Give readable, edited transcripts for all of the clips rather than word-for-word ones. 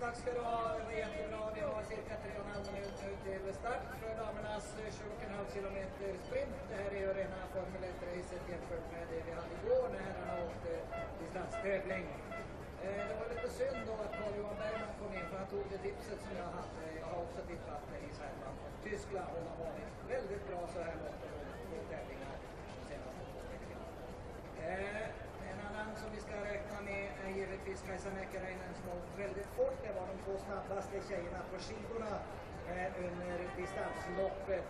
tack ska du ha. Det var jättebra. Vi har cirka 3,5 minuter till start för damernas 20,5 kilometer sprint. Det här är ju rena Formel 1-racet jämfört med det vi hade igår när herrarna åkte distanstävling. Det var lite synd då att Carl-Johan Bergman kom in, för han tog det tipset som jag hade. Jag har också tippat i Sverige. Tyskland, hon har varit väldigt bra så här långt på tävlingar de senaste 2 veckorna. En annan som vi ska räkna med är givetvis Kaiser Mccarron som åkt väldigt fort. Det var de 2 snabbaste tjejerna på skidorna under distansloppet.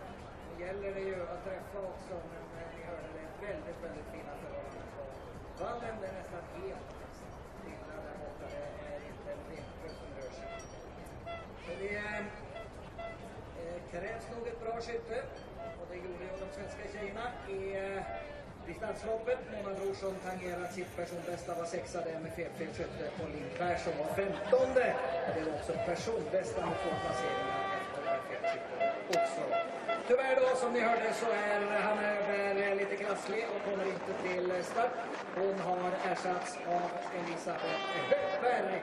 Nu gäller det ju att träffa också, men ni hörde det väldigt, väldigt fina förhållanden på vallen. Det är nästan helt stilla där borta. Det är inte en vinkel som rör sig. Så det krävs nog ett bra skytte, och det gjorde ju de svenska tjejerna i distansloppet. Mona Brorsson tangerat sitt personbästa, var 6:a där med felfri skytte, och Linn Persson var 15:e. Det var också personbästa med 2 placeringar efter felskytte också. Tyvärr då, som ni hörde, så är han över lite krasslig och kommer inte till start. Hon har ersatts av Elisabeth Högberg.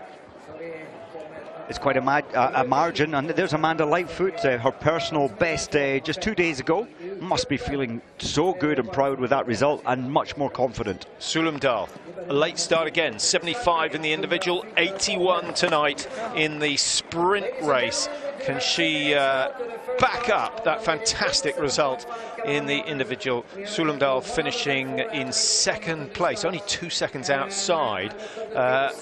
It's quite a margin, and there's Amanda Lightfoot, her personal best just 2 days ago. Must be feeling so good and proud with that result, and much more confident. Sulumdal, a late start again, 75 in the individual, 81 tonight in the sprint race. Can she back up that fantastic result in the individual? Sulumdal finishing in 2nd place, only 2 seconds outside,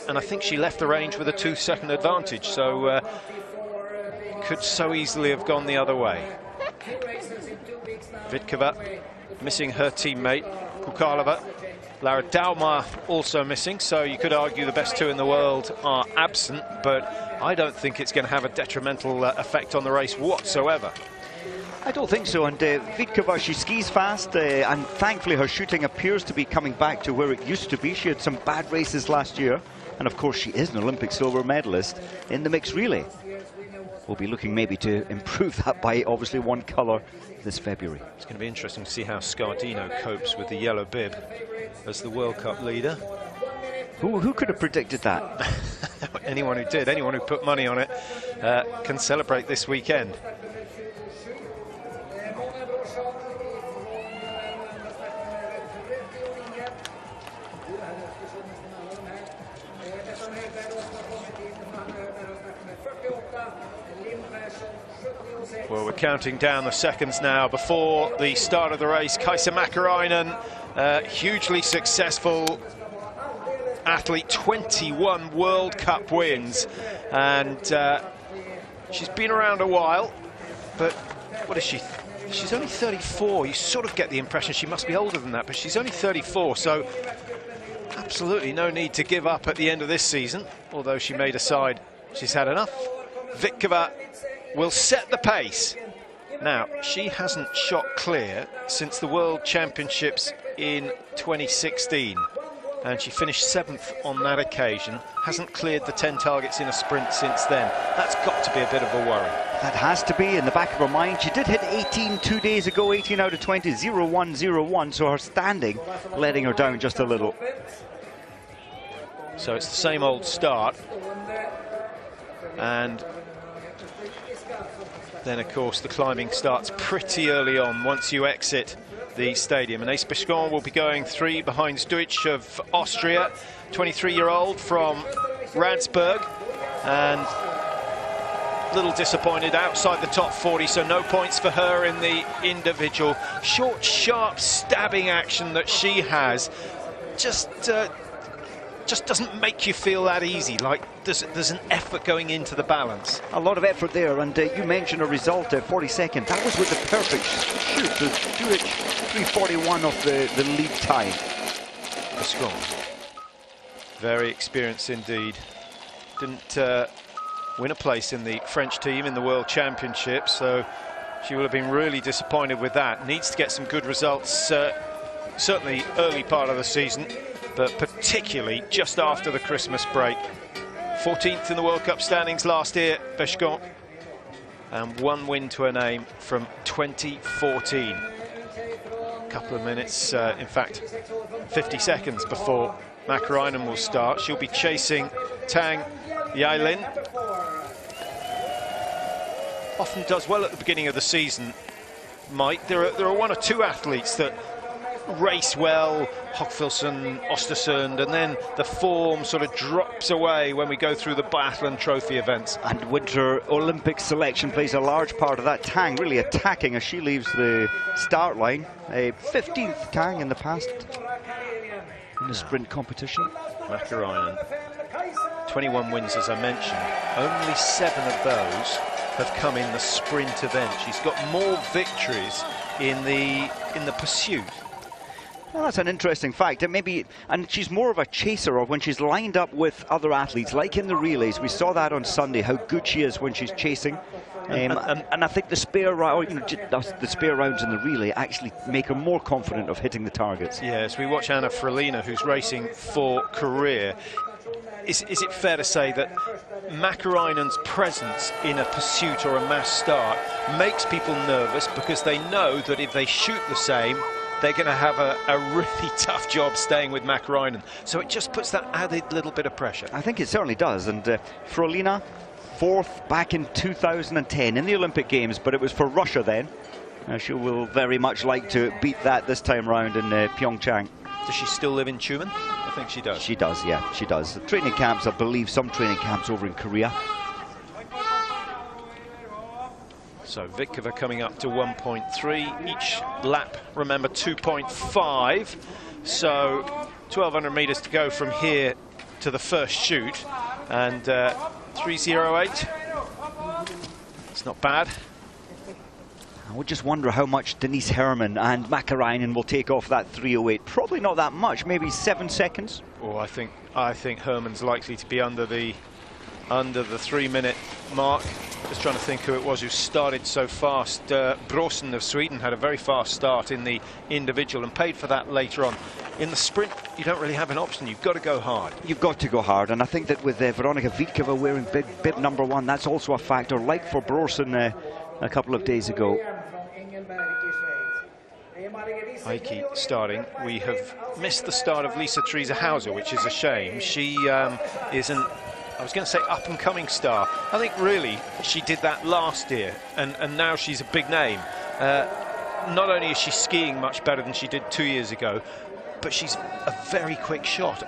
and I think she left the range with a 2-second advantage, so could so easily have gone the other way. Vitkova missing her teammate Kukalova. Lara Daumar also missing, so you could argue the best 2 in the world are absent, but I don't think it's going to have a detrimental effect on the race whatsoever. I don't think so, and Vitkova, she skis fast, and thankfully her shooting appears to be coming back to where it used to be. She had some bad races last year, and of course she is an Olympic silver medalist in the mixed relay. We'll be looking maybe to improve that by obviously 1 colour this February. It's going to be interesting to see how Scardino copes with the yellow bib as the World Cup leader. Who could have predicted that? Anyone who did, anyone who put money on it can celebrate this weekend. Well, we're counting down the seconds now before the start of the race. Kaiser Mccarron, hugely successful athlete, 21 World Cup wins, and she's been around a while, but what is she? She's only 34. You sort of get the impression she must be older than that, but she's only 34, so absolutely no need to give up at the end of this season, although she may decide she's had enough. Vitkova will set the pace. Now, she hasn't shot clear since the World Championships in 2016, and she finished 7th on that occasion. Hasn't cleared the 10 targets in a sprint since then. That's got to be a bit of a worry. That has to be in the back of her mind. She did hit 18 2 days ago, 18 out of 20, 0-1, 0-1, so her standing letting her down just a little. So it's the same old start, and then of course the climbing starts pretty early on once you exit the stadium. And Oestersund will be going 3 behind Stuic of Austria, 23-year-old from Radsburg, and a little disappointed outside the top 40, so no points for her in the individual. Short, sharp stabbing action that she has just doesn't make you feel that easy. Like there's an effort going into the balance. A lot of effort there, and you mentioned a result, 42nd. That was with the perfect shoot. So Stuic 3:41 off the lead time. Strong. Very experienced indeed. Didn't win a place in the French team in the World Championships, so she will have been really disappointed with that. Needs to get some good results, certainly early part of the season, but particularly just after the Christmas break. 14th in the World Cup standings last year, Beshkon, and 1 win to her name from 2014. A couple of minutes, in fact, 50 seconds before Mccarron will start. She'll be chasing Tang Yaelin often does well at the beginning of the season, Mike. There are one or two athletes that race well, Hauser, Oestersund, and then the form sort of drops away when we go through the Biathlon trophy events. And Winter Olympic selection plays a large part of that. Tang really attacking as she leaves the start line. A 15th Tang in the past in the sprint competition. Mccarron, 21 wins, as I mentioned. Only 7 of those have come in the sprint event. She's got more victories in the pursuit. Well, that's an interesting fact. And she's more of a chaser, or when she's lined up with other athletes, like in the relays. We saw that on Sunday, how good she is when she's chasing. And I think the spare rounds in the relay actually make her more confident of hitting the targets. Yes, we watch Anna Frelina, who's racing for Korea. Is it fair to say that Mccarron's presence in a pursuit or a mass start makes people nervous, because they know that if they shoot the same, they're going to have a really tough job staying with Mccarron. So it just puts that added little bit of pressure. I think it certainly does. And Frelina, 4th back in 2010 in the Olympic Games, but it was for Russia then. She will very much like to beat that this time round in Pyeongchang. Does she still live in Tumen? I think she does. She does, yeah, she does. The training camps, I believe, some training camps over in Korea. So Vitkova coming up to 1.3 each lap. Remember, 2.5. So 1,200 meters to go from here to the first shoot, and 3:08. It's not bad. I would just wonder how much Denise Herrmann and Mccarron will take off that 3:08. Probably not that much, maybe 7 seconds. Oh, I think Hermann's likely to be under the 3-minute mark. Just trying to think who it was who started so fast. Brosen of Sweden had a very fast start in the individual and paid for that later on. In the sprint, you don't really have an option. You've got to go hard. You've got to go hard, and I think that with Veronika Vitkova wearing bib number 1, that's also a factor, like for Brosen a couple of days ago. Heikki starting. We have missed the start of Theresa Hauser, which is a shame. She is an, I was going to say, up-and-coming star. I think really she did that last year, and now she's a big name. Not only is she skiing much better than she did 2 years ago, but she's a very quick shot.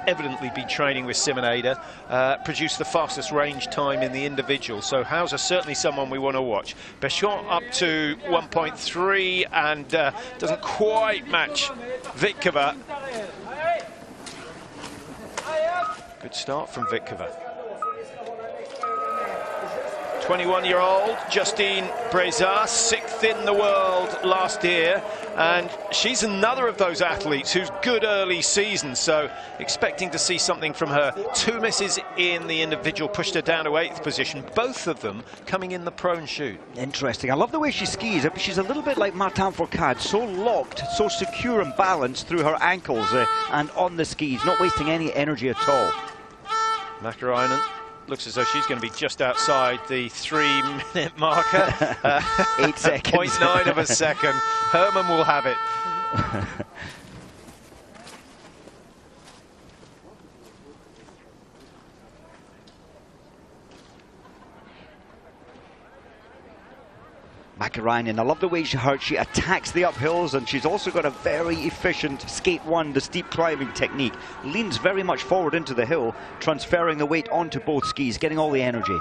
Evidently been training with Simon Ada, produced the fastest range time in the individual. So Hauser certainly someone we want to watch. Béchon up to 1.3 and doesn't quite match Vitkova. Good start from Vitkova. 21-year-old Justine Breza, 6th in the world last year, and she's another of those athletes who's good early season, so expecting to see something from her. 2 misses in the individual pushed her down to 8th position, both of them coming in the prone shoot. Interesting. I love the way she skis. She's a little bit like Martin Fourcade, so locked, so secure and balanced through her ankles and on the skis, not wasting any energy at all. Mccarron looks as though she's going to be just outside the 3-minute marker. 8 seconds. 0.9 of a second. Herrmann will have it. Mccarron, I love the way she attacks the uphills, and she's also got a very efficient skate 1, the steep climbing technique. Leans very much forward into the hill, transferring the weight onto both skis, getting all the energy.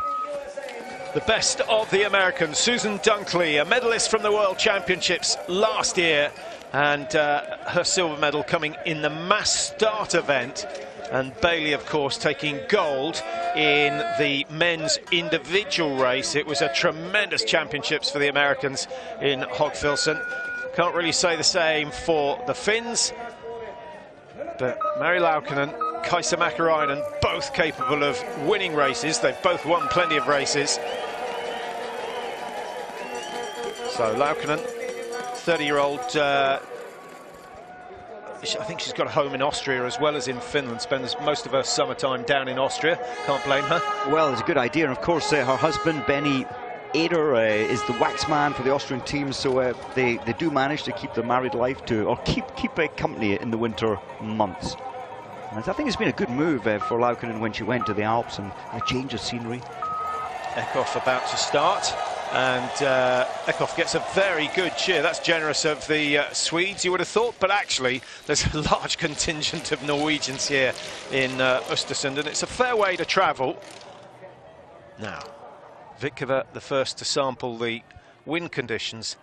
The best of the Americans, Susan Dunkley, a medalist from the World Championships last year, and her silver medal coming in the mass start event. And Bailey, of course, taking gold in the men's individual race. It was a tremendous championships for the Americans in Hogfilson. Can't really say the same for the Finns, but Mari Laukkanen, Kaiser Mccarron, both capable of winning races. They've both won plenty of races. So Laukkanen, 30-year-old, I think she's got a home in Austria as well as in Finland, spends most of her summertime down in Austria. Can't blame her. Well, it's a good idea, and of course her husband Benny Eder is the waxman for the Austrian team, so they do manage to keep the married life or keep a company in the winter months. I think it's been a good move for Laukkanen when she went to the Alps and a change of scenery. Eckhoff about to start, and Eckhoff gets a very good cheer. That's generous of the Swedes, you would have thought, but actually there's a large contingent of Norwegians here in Oestersund, and it's a fair way to travel. Now, Vitkova, the first to sample the wind conditions,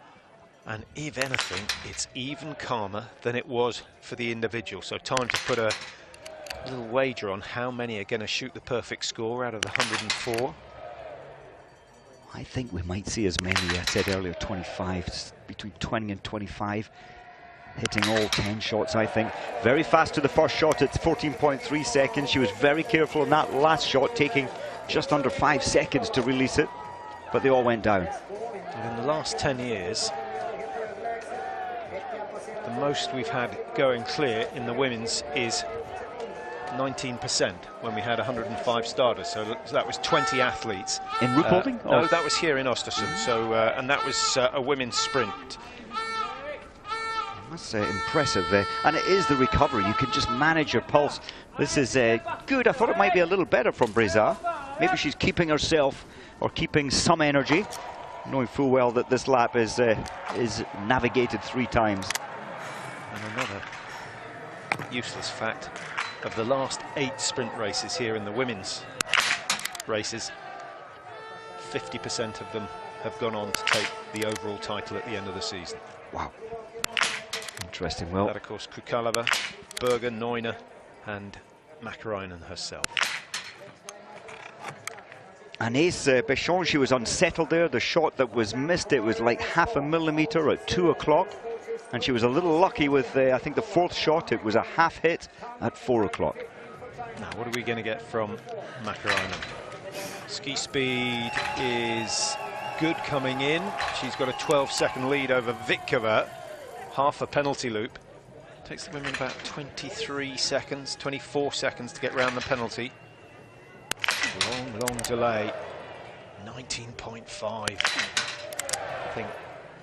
and if anything, it's even calmer than it was for the individual. So time to put a little wager on how many are going to shoot the perfect score out of the 104. I think we might see as many, I said earlier, 25, between 20 and 25, hitting all 10 shots, I think. Very fast to the first shot, it's 14.3 seconds. She was very careful in that last shot, taking just under 5 seconds to release it, but they all went down. And in the last 10 years, the most we've had going clear in the women's is 19% when we had 105 starters, so that was 20 athletes. In Ruhpolding? No, that was here in Ostersund, so, and that was a women's sprint. That's impressive, and it is the recovery. You can just manage your pulse. This is good. I thought it might be a little better from Breza. Maybe she's keeping herself, or keeping some energy, knowing full well that this lap is navigated 3 times. And another useless fact, of the last 8 sprint races here in the women's races, 50% of them have gone on to take the overall title at the end of the season. Wow. Interesting. Well, that, of course, Kukalova, Berger, Neuner, and Mccarron herself. Anais Béchon, she was unsettled there. The shot that was missed, it was like half a millimeter at 2 o'clock. And she was a little lucky with, I think, the 4th shot. It was a half hit at 4 o'clock. Now, what are we going to get from Mccarron? Ski speed is good coming in. She's got a 12-second lead over Vitkova. Half a penalty loop. Takes the women about 23 seconds, 24 seconds to get round the penalty. Long, long delay. 19.5. I think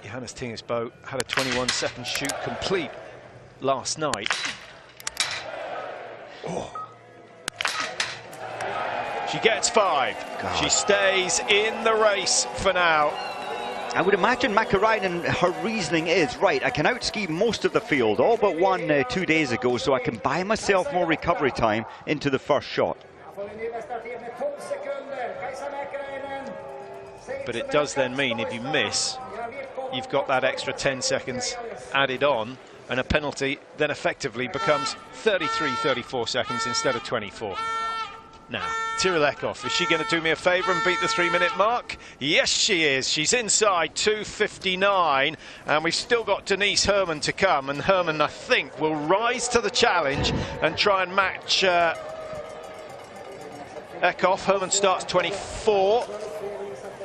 Johannes Tingesbo had a 21-second shoot complete last night. Oh. She gets 5. God. She stays in the race for now. I would imagine Mccarron, her reasoning is, right, I can outski most of the field, all but one 2 days ago, so I can buy myself more recovery time into the first shot. But it does then mean if you miss, you've got that extra 10 seconds added on, and a penalty then effectively becomes 33, 34 seconds instead of 24. Now, Tyrell Eckhoff, is she going to do me a favour and beat the 3-minute mark? Yes, she is. She's inside 2:59, and we've still got Denise Herman to come, and Herman, I think, will rise to the challenge and try and match Eckhoff. Herman starts 24.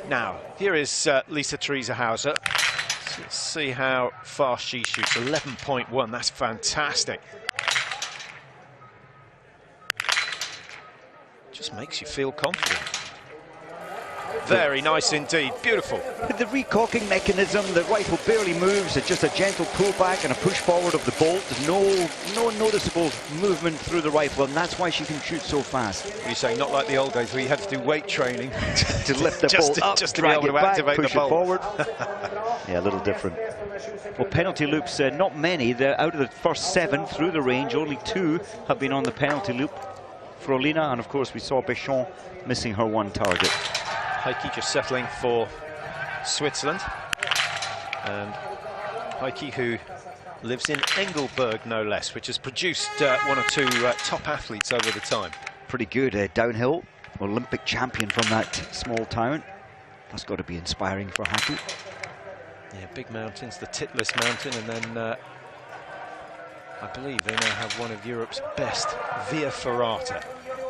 Now, here is Lisa Theresa Hauser. So let's see how fast she shoots. 11.1, that's fantastic. Just makes you feel confident. Very nice indeed, beautiful. The recocking mechanism, the rifle barely moves. It's just a gentle pullback and a push forward of the bolt. There's no noticeable movement through the rifle, and that's why she can shoot so fast. You're saying not like the old days where you had to do weight training to lift the bolt up, just to be able to activate push the bolt. It forward. Yeah, a little different. Well, penalty loops, not many. They're out of the first 7 through the range, only 2 have been on the penalty loop. Frolina, and of course we saw Béchon missing her 1 target. Heikki just settling for Switzerland, and Heikki, who lives in Engelberg no less, which has produced 1 or 2 top athletes over the time. Pretty good downhill, Olympic champion from that small town. That's got to be inspiring for Heikki. Yeah, big mountains, the Titlis mountain, and then I believe they now have one of Europe's best Via Ferrata,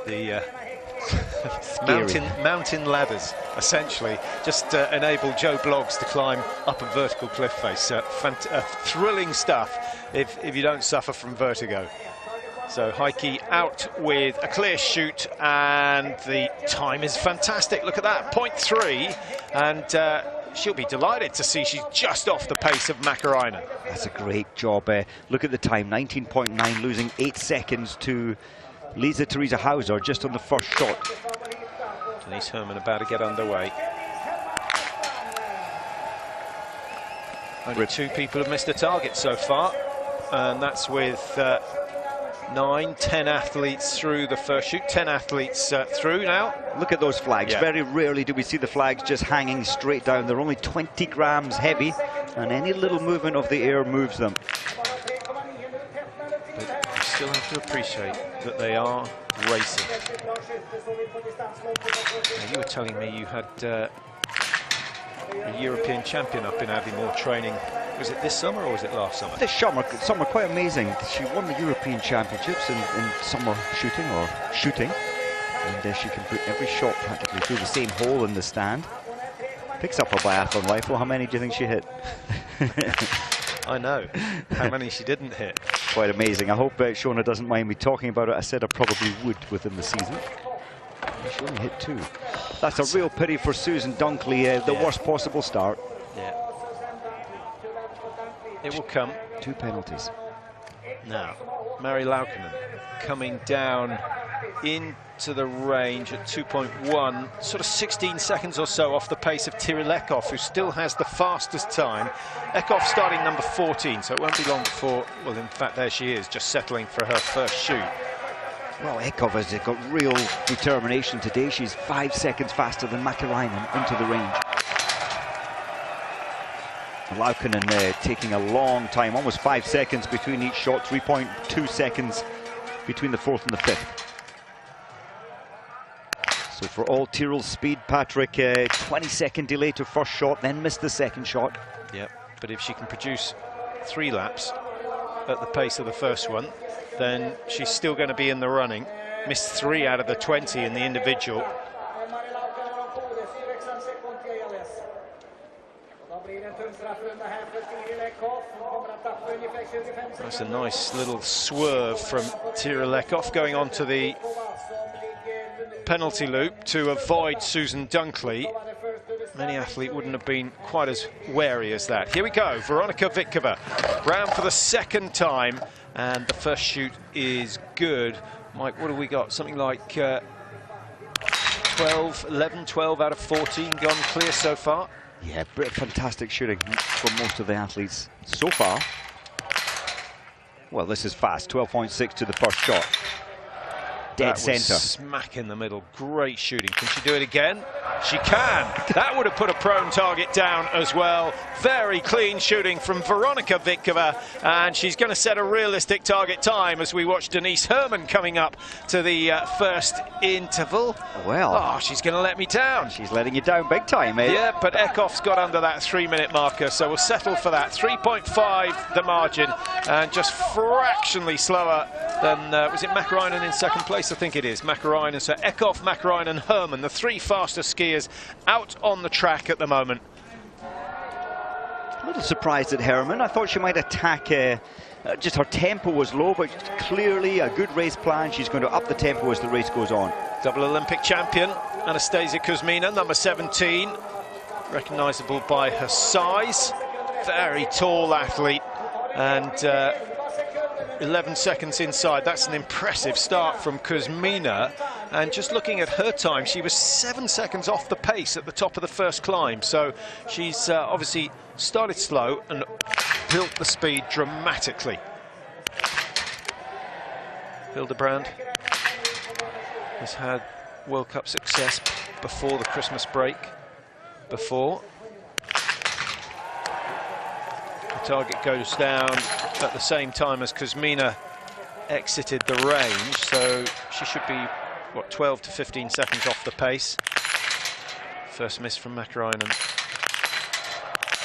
the mountain ladders, essentially, just enable Joe Bloggs to climb up a vertical cliff face. Thrilling stuff if you don't suffer from vertigo. So Heikki out with a clear shoot, and the time is fantastic. Look at that, 0.3, and she'll be delighted to see she's just off the pace of Mccarron. That's a great job. Look at the time, 19.9, losing 8 seconds to Theresa Hauser just on the first shot. Denise Herman about to get underway. Only 2 people have missed a target so far, and that's with 9, 10 athletes through the first shoot, 10 athletes through now. Look at those flags. Yeah. Very rarely do we see the flags just hanging straight down. They're only 20 grams heavy, and any little movement of the air moves them. But you still have to appreciate that they are racing. Now, you were telling me you had a European champion up in Aviemore training. Was it this summer or was it last summer? This summer, quite amazing. She won the European Championships in summer shooting, and she can put every shot practically through the same hole in the stand. Picks up a biathlon rifle. How many do you think she hit? I know. How many she didn't hit. Quite amazing. I hope Shona doesn't mind me talking about it. I said I probably would within the season. She only hit 2. That's a real pity for Susan Dunkley. The worst possible start. Yeah. It will come. 2 penalties. Now, Mari Laukkanen coming down into the range at 2.1, sort of 16 seconds or so off the pace of Theresa Eckhoff, who still has the fastest time. Eckhoff starting number 14, so it won't be long before, well, in fact, there she is, just settling for her first shoot. Well, Eckhoff has got real determination today. She's 5 seconds faster than Mccarron into the range. Laukkanen taking a long time, almost 5 seconds between each shot, 3.2 seconds between the 4th and the 5th. So for all Tyrrell's speed, Patrick, 20-second delay to first shot, then missed the second shot. Yep, but if she can produce 3 laps at the pace of the first one, then she's still going to be in the running. Missed 3 out of the 20 in the individual. That's a nice little swerve from Theresa Eckhoff going on to the penalty loop to avoid Susan Dunkley. Many athlete wouldn't have been quite as wary as that. Here we go, Veronika Vitkova, round for the 2nd time, and the first shoot is good. Mike, what have we got? Something like 11, 12 out of 14 gone clear so far. Yeah, fantastic shooting from most of the athletes so far. Well, this is fast, 12.6 to the first shot. Dead centre. Smack in the middle. Great shooting. Can she do it again? She can. That would have put a prone target down as well. Very clean shooting from Veronika Vitkova, and she's going to set a realistic target time as we watch Denise Herman coming up to the first interval. Well, oh, she's going to let me down. She's letting you down big time, eh? Yeah, but Eckhoff's got under that 3-minute marker, so we'll settle for that. 3.5 the margin, and just fractionally slower than, was it Mccarron in second place? I think it is. Mccarron, so Eckhoff, Mccarron and Herman, the 3 fastest skiers out on the track at the moment. A little surprised at Herman. I thought she might attack, just her tempo was low, but clearly a good race plan. She's going to up the tempo as the race goes on. Double Olympic champion, Anastasiya Kuzmina, number 17. Recognisable by her size. Very tall athlete, and 11 seconds inside. That's an impressive start from Kuzmina, and just looking at her time, she was 7 seconds off the pace at the top of the first climb, so she's obviously started slow and built the speed dramatically. Hildebrand has had World Cup success before the Christmas break. The target goes down at the same time as Kuzmina exited the range, so she should be, what, 12 to 15 seconds off the pace. First miss from Mccarron.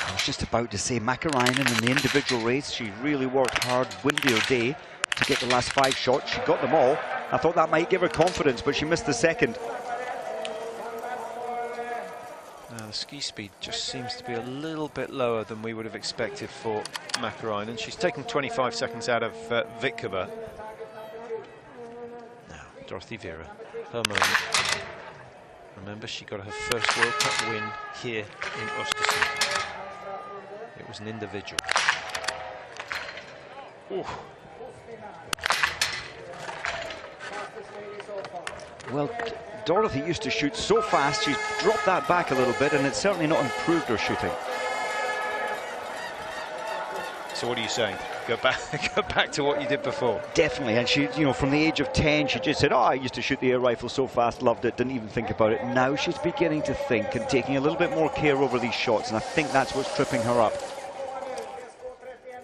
I was just about to say, Mccarron in the individual race, she really worked hard, windier day, to get the last 5 shots. She got them all. I thought that might give her confidence, but she missed the second. Now the ski speed just seems to be a little bit lower than we would have expected for Mccarron, and she's taken 25 seconds out of Vitkova. Now, Dorothy Vera, her moment. Remember, she got her first World Cup win here in Oestersund. It was an individual. Ooh. Well, Dorothy used to shoot so fast, she's dropped that back a little bit, and it's certainly not improved her shooting. So what are you saying? Go back to what you did before. Definitely, and she, you know, from the age of 10, she just said, oh, I used to shoot the air rifle so fast, loved it, didn't even think about it. Now she's beginning to think and taking a little bit more care over these shots, and I think that's what's tripping her up.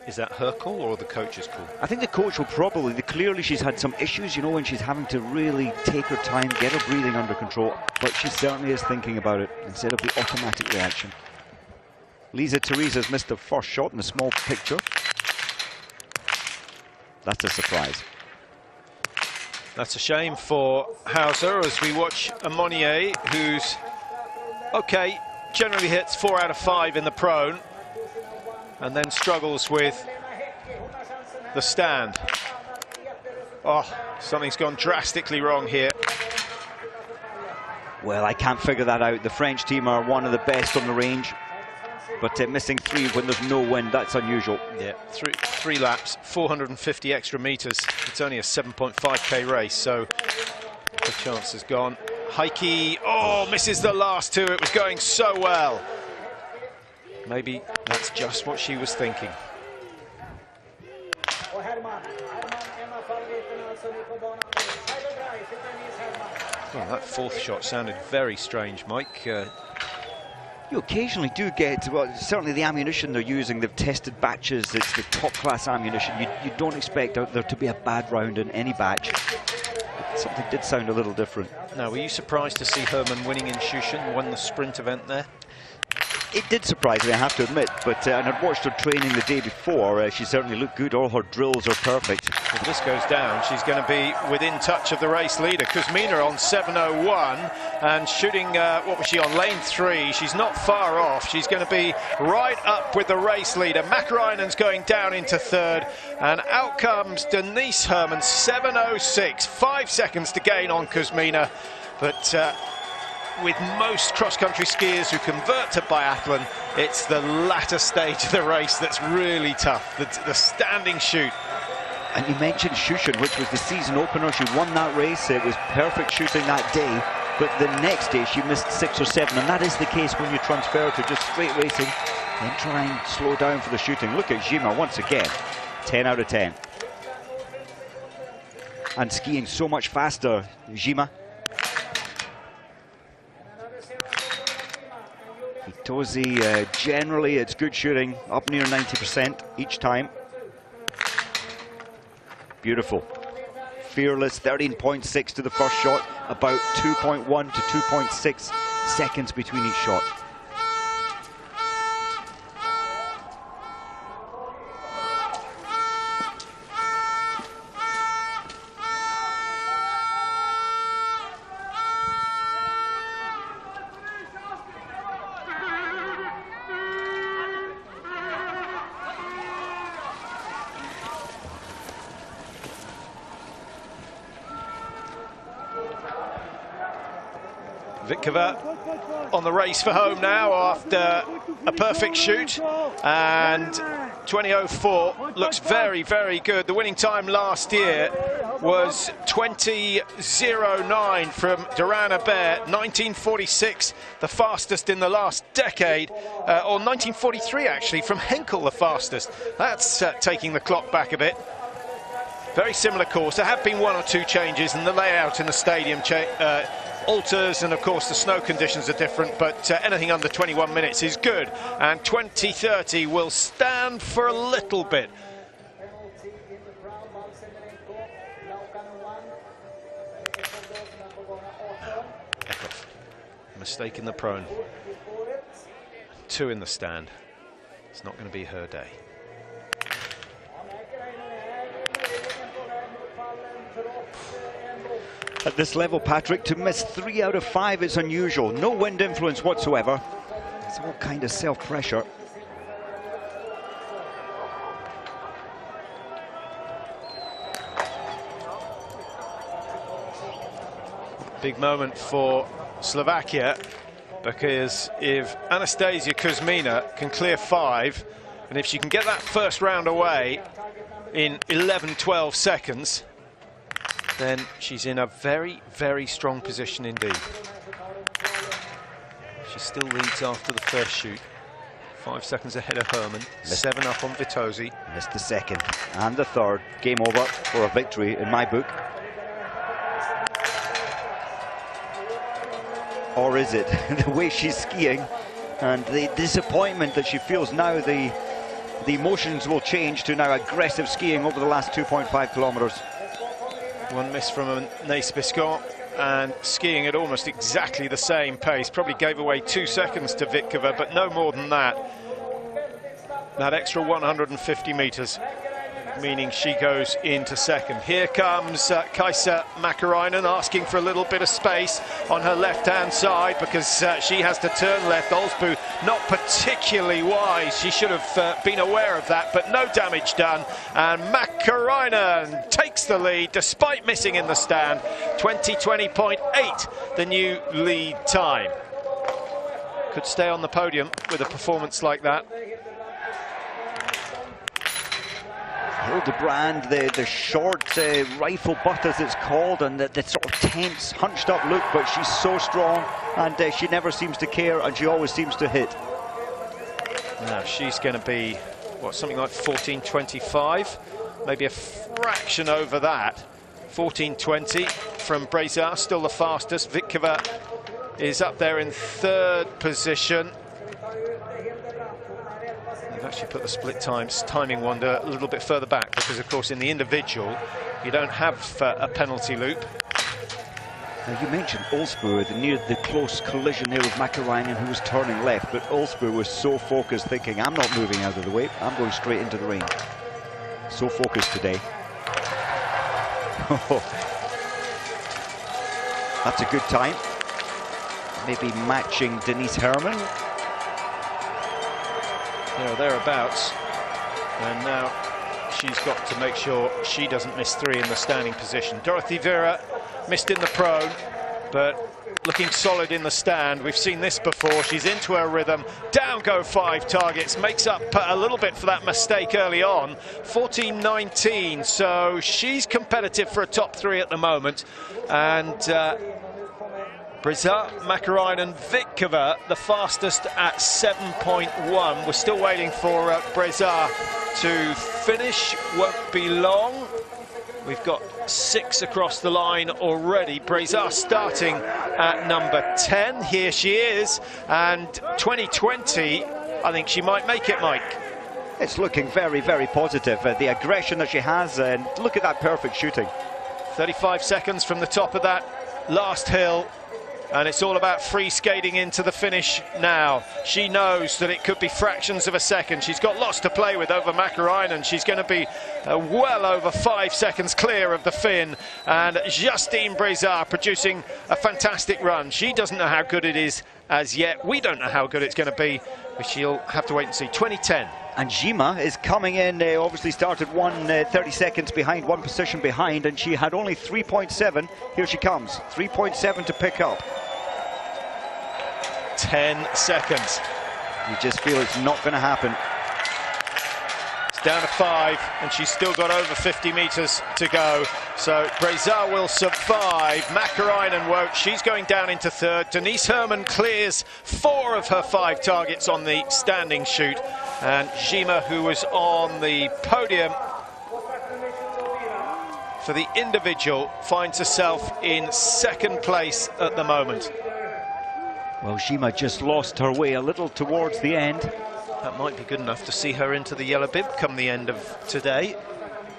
Is that her call or the coach's call? I think the coach will probably, clearly she's had some issues, you know, when she's having to really take her time, get her breathing under control, but she certainly is thinking about it instead of the automatic reaction. Teresa's missed the first shot in the small picture. That's a surprise. That's a shame for Hauser as we watch a Monnier who's, okay, generally hits 4 out of 5 in the prone and then struggles with the stand. Oh, something's gone drastically wrong here. Well, I can't figure that out. The French team are one of the best on the range, but missing 3 when there's no wind, that's unusual. Yeah, three laps, 450 extra meters. It's only a 7.5k race, so the chance is gone. Heike, oh, misses the last 2. It was going so well. Maybe that's just what she was thinking. Well, that 4th shot sounded very strange, Mike. You occasionally do get, well, certainly the ammunition they're using, they've tested batches, it's the top-class ammunition. You don't expect out there to be a bad round in any batch. Something did sound a little different. Now, were you surprised to see Herman winning in Shushan, won the sprint event there? It did surprise me, I have to admit, but and I'd watched her training the day before. She certainly looked good. All her drills are perfect. If this goes down, she's going to be within touch of the race leader. Kuzmina on 7:01 and shooting, what was she on, lane 3. She's not far off. She's going to be right up with the race leader. Mccarron's going down into 3rd, and out comes Denise Herman, 7:06. 5 seconds to gain on Kuzmina, but with most cross-country skiers who convert to biathlon, it's the latter stage of the race that's really tough, the standing shoot. And you mentioned Shushan, which was the season opener. She won that race. It was perfect shooting that day, but the next day she missed 6 or 7, and that is the case when you transfer to just straight racing and try and slow down for the shooting. Look at Zima once again, 10 out of 10. And skiing so much faster, Zima. Tosi, generally it's good shooting, up near 90% each time. Beautiful. Fearless, 13.6 to the first shot, about 2.1 to 2.6 seconds between each shot. Vitkova on the race for home now after a perfect shoot, and 20:04 looks very, very good. The winning time last year was 20:09 from Durana Bear, 19:46, the fastest in the last decade, or 19:43 actually from Henkel, the fastest. That's taking the clock back a bit. Very similar course. There have been 1 or 2 changes, and the layout in the stadium alters, and of course the snow conditions are different, but anything under 21 minutes is good, and 20:30 will stand for a little bit. Eckhoff, mistake in the prone, 2 in the stand. It's not going to be her day. At this level, Patrick, to miss 3 out of 5 is unusual. No wind influence whatsoever. It's all kind of self-pressure. Big moment for Slovakia, because if Anastasiya Kuzmina can clear 5, and if she can get that first round away, in 11-12 seconds, then she's in a very, very strong position indeed. She still leads after the first shoot. 5 seconds ahead of Herman. 7 up on Vitosi. Missed the second and the third. Game over for a victory in my book. Or is it? The way she's skiing and the disappointment that she feels now, the emotions will change to now aggressive skiing over the last 2.5 kilometers. One miss from Anaïs Biscot, and skiing at almost exactly the same pace. Probably gave away 2 seconds to Vitkova, but no more than that. That extra 150 meters, meaning she goes into second. Here comes Kaiser Mccarron asking for a little bit of space on her left-hand side because she has to turn left. Olsbu not particularly wise. She should have been aware of that, but no damage done. And Mccarron takes the lead despite missing in the stand. 20:20.8, the new lead time. Could stay on the podium with a performance like that. Hildebrand, the short rifle butt as it's called, and the sort of tense, hunched up look, but she's so strong and she never seems to care and she always seems to hit. Now she's going to be, what, something like 14:25, maybe a fraction over that. 14:20 from Brezard, still the fastest. Vitkova is up there in third position. Actually put the split times timing one a little bit further back because of course in the individual you don't have a penalty loop. Now you mentioned Olsbu, the close collision there with Mccarron who was turning left, but Olsbu was so focused thinking, I'm not moving out of the way, I'm going straight into the range. So focused today. That's a good time. Maybe matching Denise Herman. Thereabouts, and now she's got to make sure she doesn't miss 3 in the standing position. Dorothy Vera missed in the prone, but looking solid in the stand. We've seen this before. She's into her rhythm. Down go 5 targets, makes up a little bit for that mistake early on. 14:19, so she's competitive for a top 3 at the moment, and Brezard, Mccarron and Vitkova the fastest at 7.1. We're still waiting for Brezard to finish. Won't be long. We've got 6 across the line already. Brezard starting at number 10. Here she is. And 2020, I think she might make it, Mike. It's looking very, very positive. The aggression that she has, and look at that perfect shooting. 35 seconds from the top of that last hill. And it's all about free skating into the finish now. She knows that it could be fractions of a second. She's got lots to play with over Mccarron, and she's going to be well over 5 seconds clear of the Finn. And Justine Brezard producing a fantastic run. She doesn't know how good it is as yet. We don't know how good it's going to be, but she'll have to wait and see. 20:10. And Jima is coming in, obviously started 30 seconds behind, 1 position behind, and she had only 3.7. Here she comes, 3.7 to pick up. 10 seconds. You just feel it's not going to happen. It's down to 5, and she's still got over 50 meters to go. So Brezard will survive. Mccarron won't. She's going down into third. Denise Herman clears 4 of her 5 targets on the standing shoot. And Jima, who was on the podium for the individual, finds herself in second place at the moment. Well, Jima just lost her way a little towards the end. That might be good enough to see her into the yellow bib come the end of today.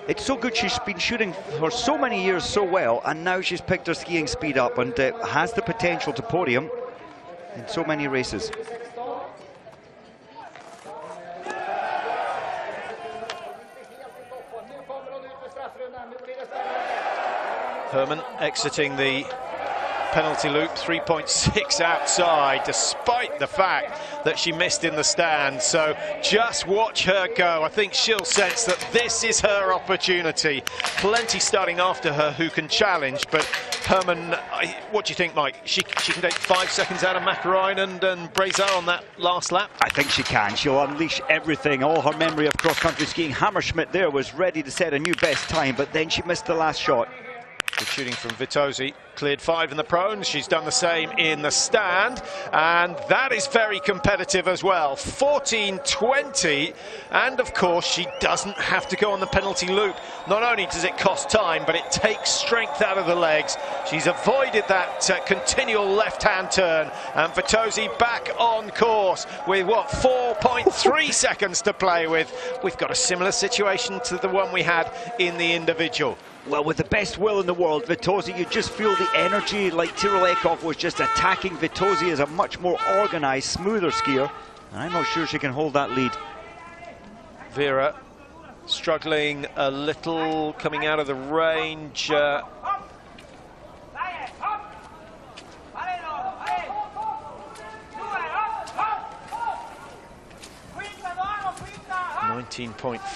It's so good. She's been shooting for so many years so well, and now she's picked her skiing speed up and has the potential to podium in so many races. Herman exiting the penalty loop, 3.6 outside, despite the fact that she missed in the stand. So just watch her go. I think she'll sense that this is her opportunity. Plenty starting after her who can challenge, but Herman, what do you think, Mike? She can take 5 seconds out of Mccarron and Breza on that last lap? I think she can. She'll unleash everything. All her memory of cross-country skiing. Hammerschmidt there was ready to set a new best time, but then she missed the last shot. Good shooting from Vitozzi. Cleared 5 in the prone. She's done the same in the stand. And that is very competitive as well. 14:20. And of course, she doesn't have to go on the penalty loop. Not only does it cost time, but it takes strength out of the legs. She's avoided that continual left-hand turn. And Vitozzi back on course with, what, 4.3 seconds to play with. We've got a similar situation to the one we had in the individual. Well, with the best will in the world, Vitozzi, you just feel the energy, like Tyrolekov was just attacking. Vitozzi is a much more organised, smoother skier, and I'm not sure she can hold that lead. Vera struggling a little, coming out of the range.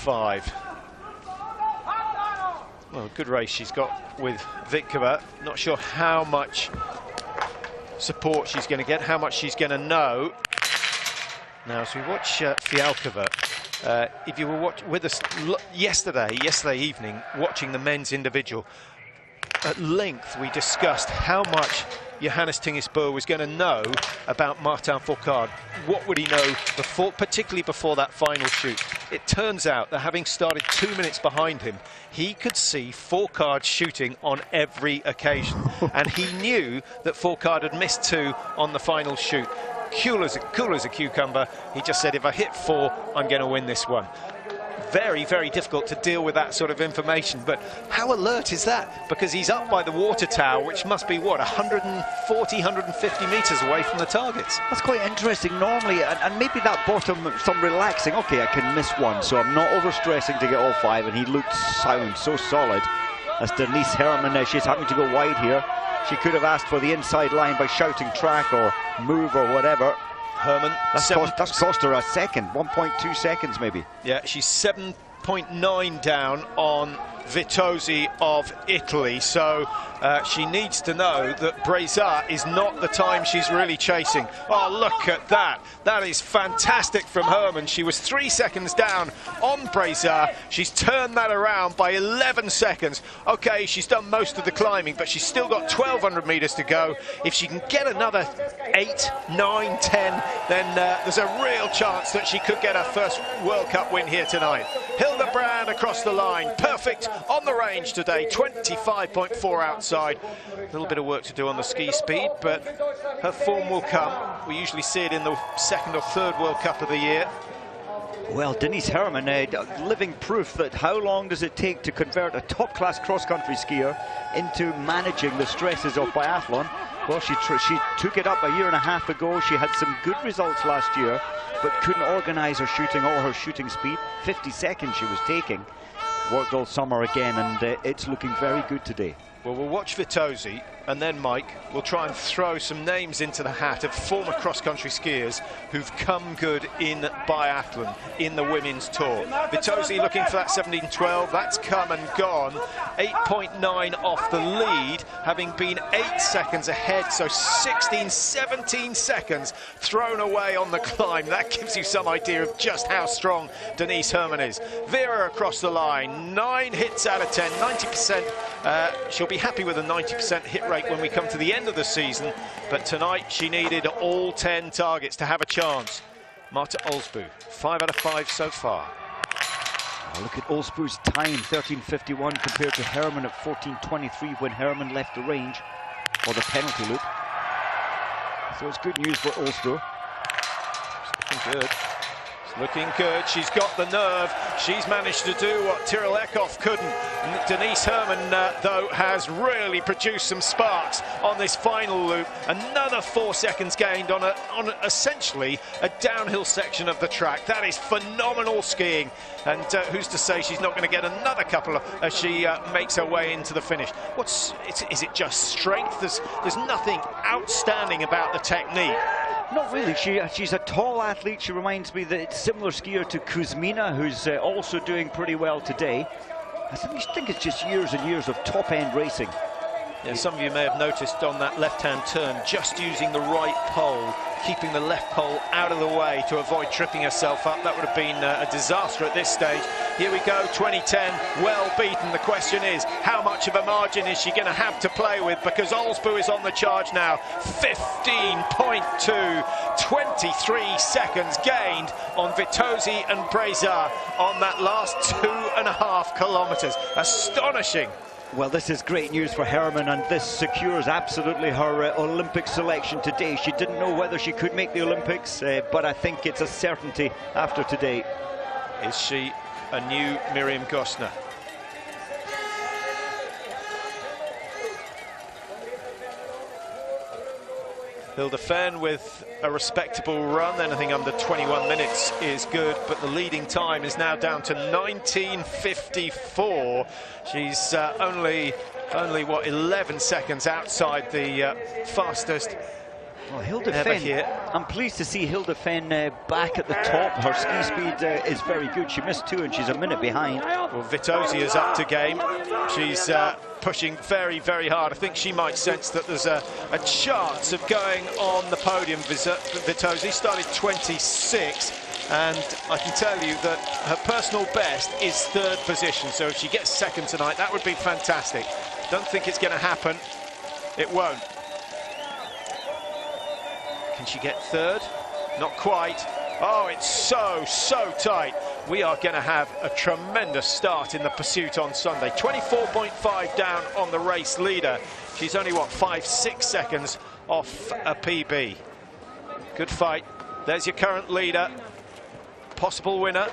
.5. Well, good race she's got with Vitkova. Not sure how much support she's going to get, how much she's going to know. Now, as we watch Fialkova, if you were with us yesterday evening, watching the men's individual, at length we discussed how much Johannes Tingesbø was going to know about Martin Fourcade. What would he know, particularly before that final shoot? It turns out that having started 2 minutes behind him, he could see Fourcade shooting on every occasion. And he knew that Fourcade had missed 2 on the final shoot. Cool as a cucumber. He just said, if I hit 4, I'm going to win this one. Very, very difficult to deal with that sort of information, but how alert is that? Because he's up by the water tower, which must be, what, 140, 150 metres away from the targets. That's quite interesting normally, and maybe that bought him some relaxing. Okay, I can miss 1, so I'm not over-stressing to get all 5, and he looked sound, so solid. That's Denise Herrmann. She's having to go wide here. She could have asked for the inside line by shouting track or move or whatever. Herman, that's cost her a second, 1.2 seconds maybe. Yeah, she's 7.9 down on Vitozzi of Italy, so she needs to know that Breza is not the time she's really chasing. Oh, look at that. That is fantastic from Herman. She was 3 seconds down on Breza. She's turned that around by 11 seconds. Okay, she's done most of the climbing, but she's still got 1,200 metres to go. If she can get another 8, 9, 10, then there's a real chance that she could get her first World Cup win here tonight. Hildebrand across the line. Perfect on the range today. 25.4 outside. A little bit of work to do on the ski speed, but her form will come. We usually see it in the 2nd or 3rd World Cup of the year. Well, Denise Herrmann, living proof that how long does it take to convert a top-class cross-country skier into managing the stresses of biathlon. Well, she took it up a year and a half ago. She had some good results last year, but couldn't organise her shooting or her shooting speed. 50 seconds she was taking. Worked all summer again, and it's looking very good today. Well, we'll watch Vitozzi, and then, Mike, we'll try and throw some names into the hat of former cross-country skiers who've come good in biathlon in the women's tour. Vitozzi looking for that 17.12. That's come and gone. 8.9 off the lead, having been 8 seconds ahead, so 16, 17 seconds thrown away on the climb. That gives you some idea of just how strong Denise Herrmann is. Vera across the line, 9 hits out of 10, 90%. She'll be happy with a 90% hit rate when we come to the end of the season, but tonight she needed all 10 targets to have a chance. Marta Olsbu, 5 out of 5 so far. Oh, look at Olsbu's time, 13.51 compared to Herrmann at 14.23 when Herrmann left the range, or the penalty loop. So it's good news for Olsbu. It's looking good. Looking good. She's got the nerve. She's managed to do what Tyrolekov couldn't. Denise Herrmann, though, has really produced some sparks on this final loop. Another 4 seconds gained on essentially a downhill section of the track. That is phenomenal skiing. And who's to say she's not going to get another couple as she makes her way into the finish? Is it just strength? There's nothing outstanding about the technique. Not really. She's a tall athlete. She reminds me that it's a similar skier to Kuzmina, who's also doing pretty well today. I think it's just years and years of top-end racing. Yeah, some of you may have noticed on that left-hand turn, just using the right pole, keeping the left pole out of the way to avoid tripping herself up. That would have been a disaster at this stage. Here we go, 2010, well beaten. The question is, how much of a margin is she going to have to play with? Because Olsbu is on the charge now, 15.2, 23 seconds gained on Vitosi and Breza on that last 2.5 kilometres. Astonishing. Well, this is great news for Herman, and this secures absolutely her Olympic selection today. She didn't know whether she could make the Olympics, but I think it's a certainty after today. Is she a new Miriam Gosner? Hilda Fenn with a respectable run. Anything under 21 minutes is good, but the leading time is now down to 19:54. She's only what, 11 seconds outside the fastest. Well, Hilda Fenn, here. I'm pleased to see Hilda Fenn back at the top. Her ski speed is very good. She missed 2 and she's a minute behind. Well, Vitosi is up to game. She's pushing very, very hard. I think she might sense that there's a chance of going on the podium. Vitosi started 26, and I can tell you that her personal best is 3rd position. So if she gets 2nd tonight, that would be fantastic. Don't think it's going to happen. It won't. Can she get 3rd? Not quite. Oh, it's so tight. We are going to have a tremendous start in the pursuit on Sunday. 24.5 down on the race leader. She's only, what, 5-6 seconds off a PB. Good fight. There's your current leader. Possible winner.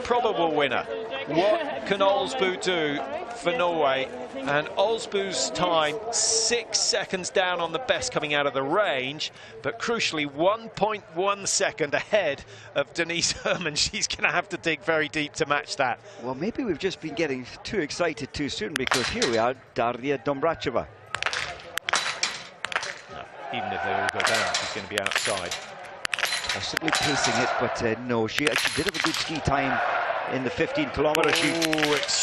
Probable winner. What can Olsbu do for Norway? And Olsbu's time 6 seconds down on the best coming out of the range, but crucially 1.1 second ahead of Denise Herman. She's going to have to dig very deep to match that. Well, maybe we've just been getting too excited too soon, because here we are, Daria Dombracheva. No, even if they all go down, she's going to be outside. Possibly pacing it, but no, she actually did have a good ski time in the 15 kilometres.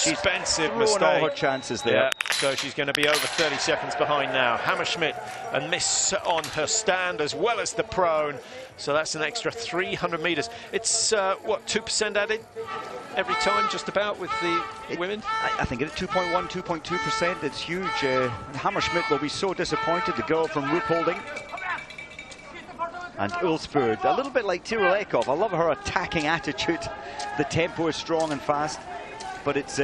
Expensive mistake. All her chances there. Yeah, so she's going to be over 30 seconds behind now. Hammerschmidt and miss on her stand as well as the prone. So that's an extra 300 metres. It's, what, 2% added every time, just about, with the women? I think it's 2.1, 2.2%. It's huge. Hammerschmidt will be so disappointed, the girl from Ruhpolding. And Ulsford, a little bit like Tirol Ekhoff. I love her attacking attitude. The tempo is strong and fast, but it's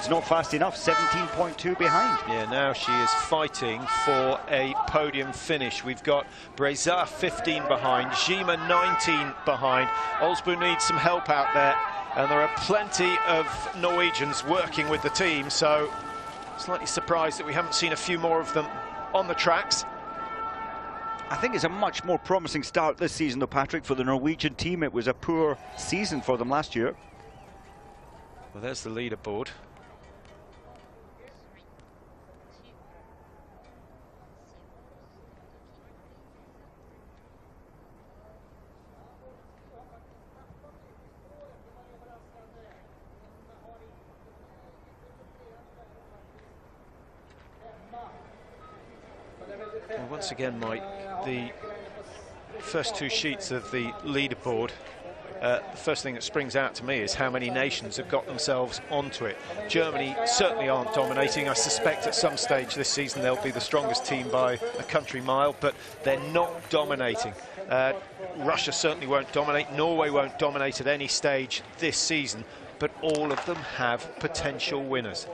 not fast enough. 17.2 behind. Yeah, now she is fighting for a podium finish. We've got Breza 15 behind, Zima 19 behind. Olsbu needs some help out there, and there are plenty of Norwegians working with the team, so slightly surprised that we haven't seen a few more of them on the tracks. I think it's a much more promising start this season, though, Patrick, for the Norwegian team. It was a poor season for them last year. Well, there's the leaderboard. Well, once again, Mike, the first 2 sheets of the leaderboard, the first thing that springs out to me is how many nations have got themselves onto it. Germany certainly aren't dominating. I suspect at some stage this season they'll be the strongest team by a country mile, but they're not dominating. Russia certainly won't dominate. Norway won't dominate at any stage this season, but all of them have potential winners.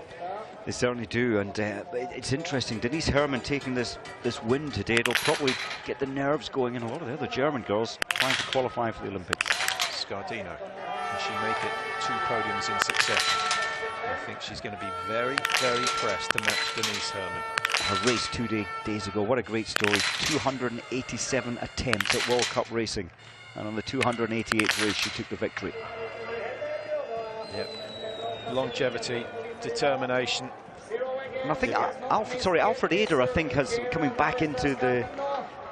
They certainly do, and it's interesting. Denise Herman taking this win today, it'll probably get the nerves going in a lot of the other German girls trying to qualify for the Olympics. Scardino, can she make it 2 podiums in succession? I think she's going to be very, very pressed to match Denise Herman. Her race 2 days ago, what a great story. 287 attempts at World Cup racing, and on the 288th race she took the victory. Yep, longevity, determination. And I think Alfred Eder, I think, has coming back into the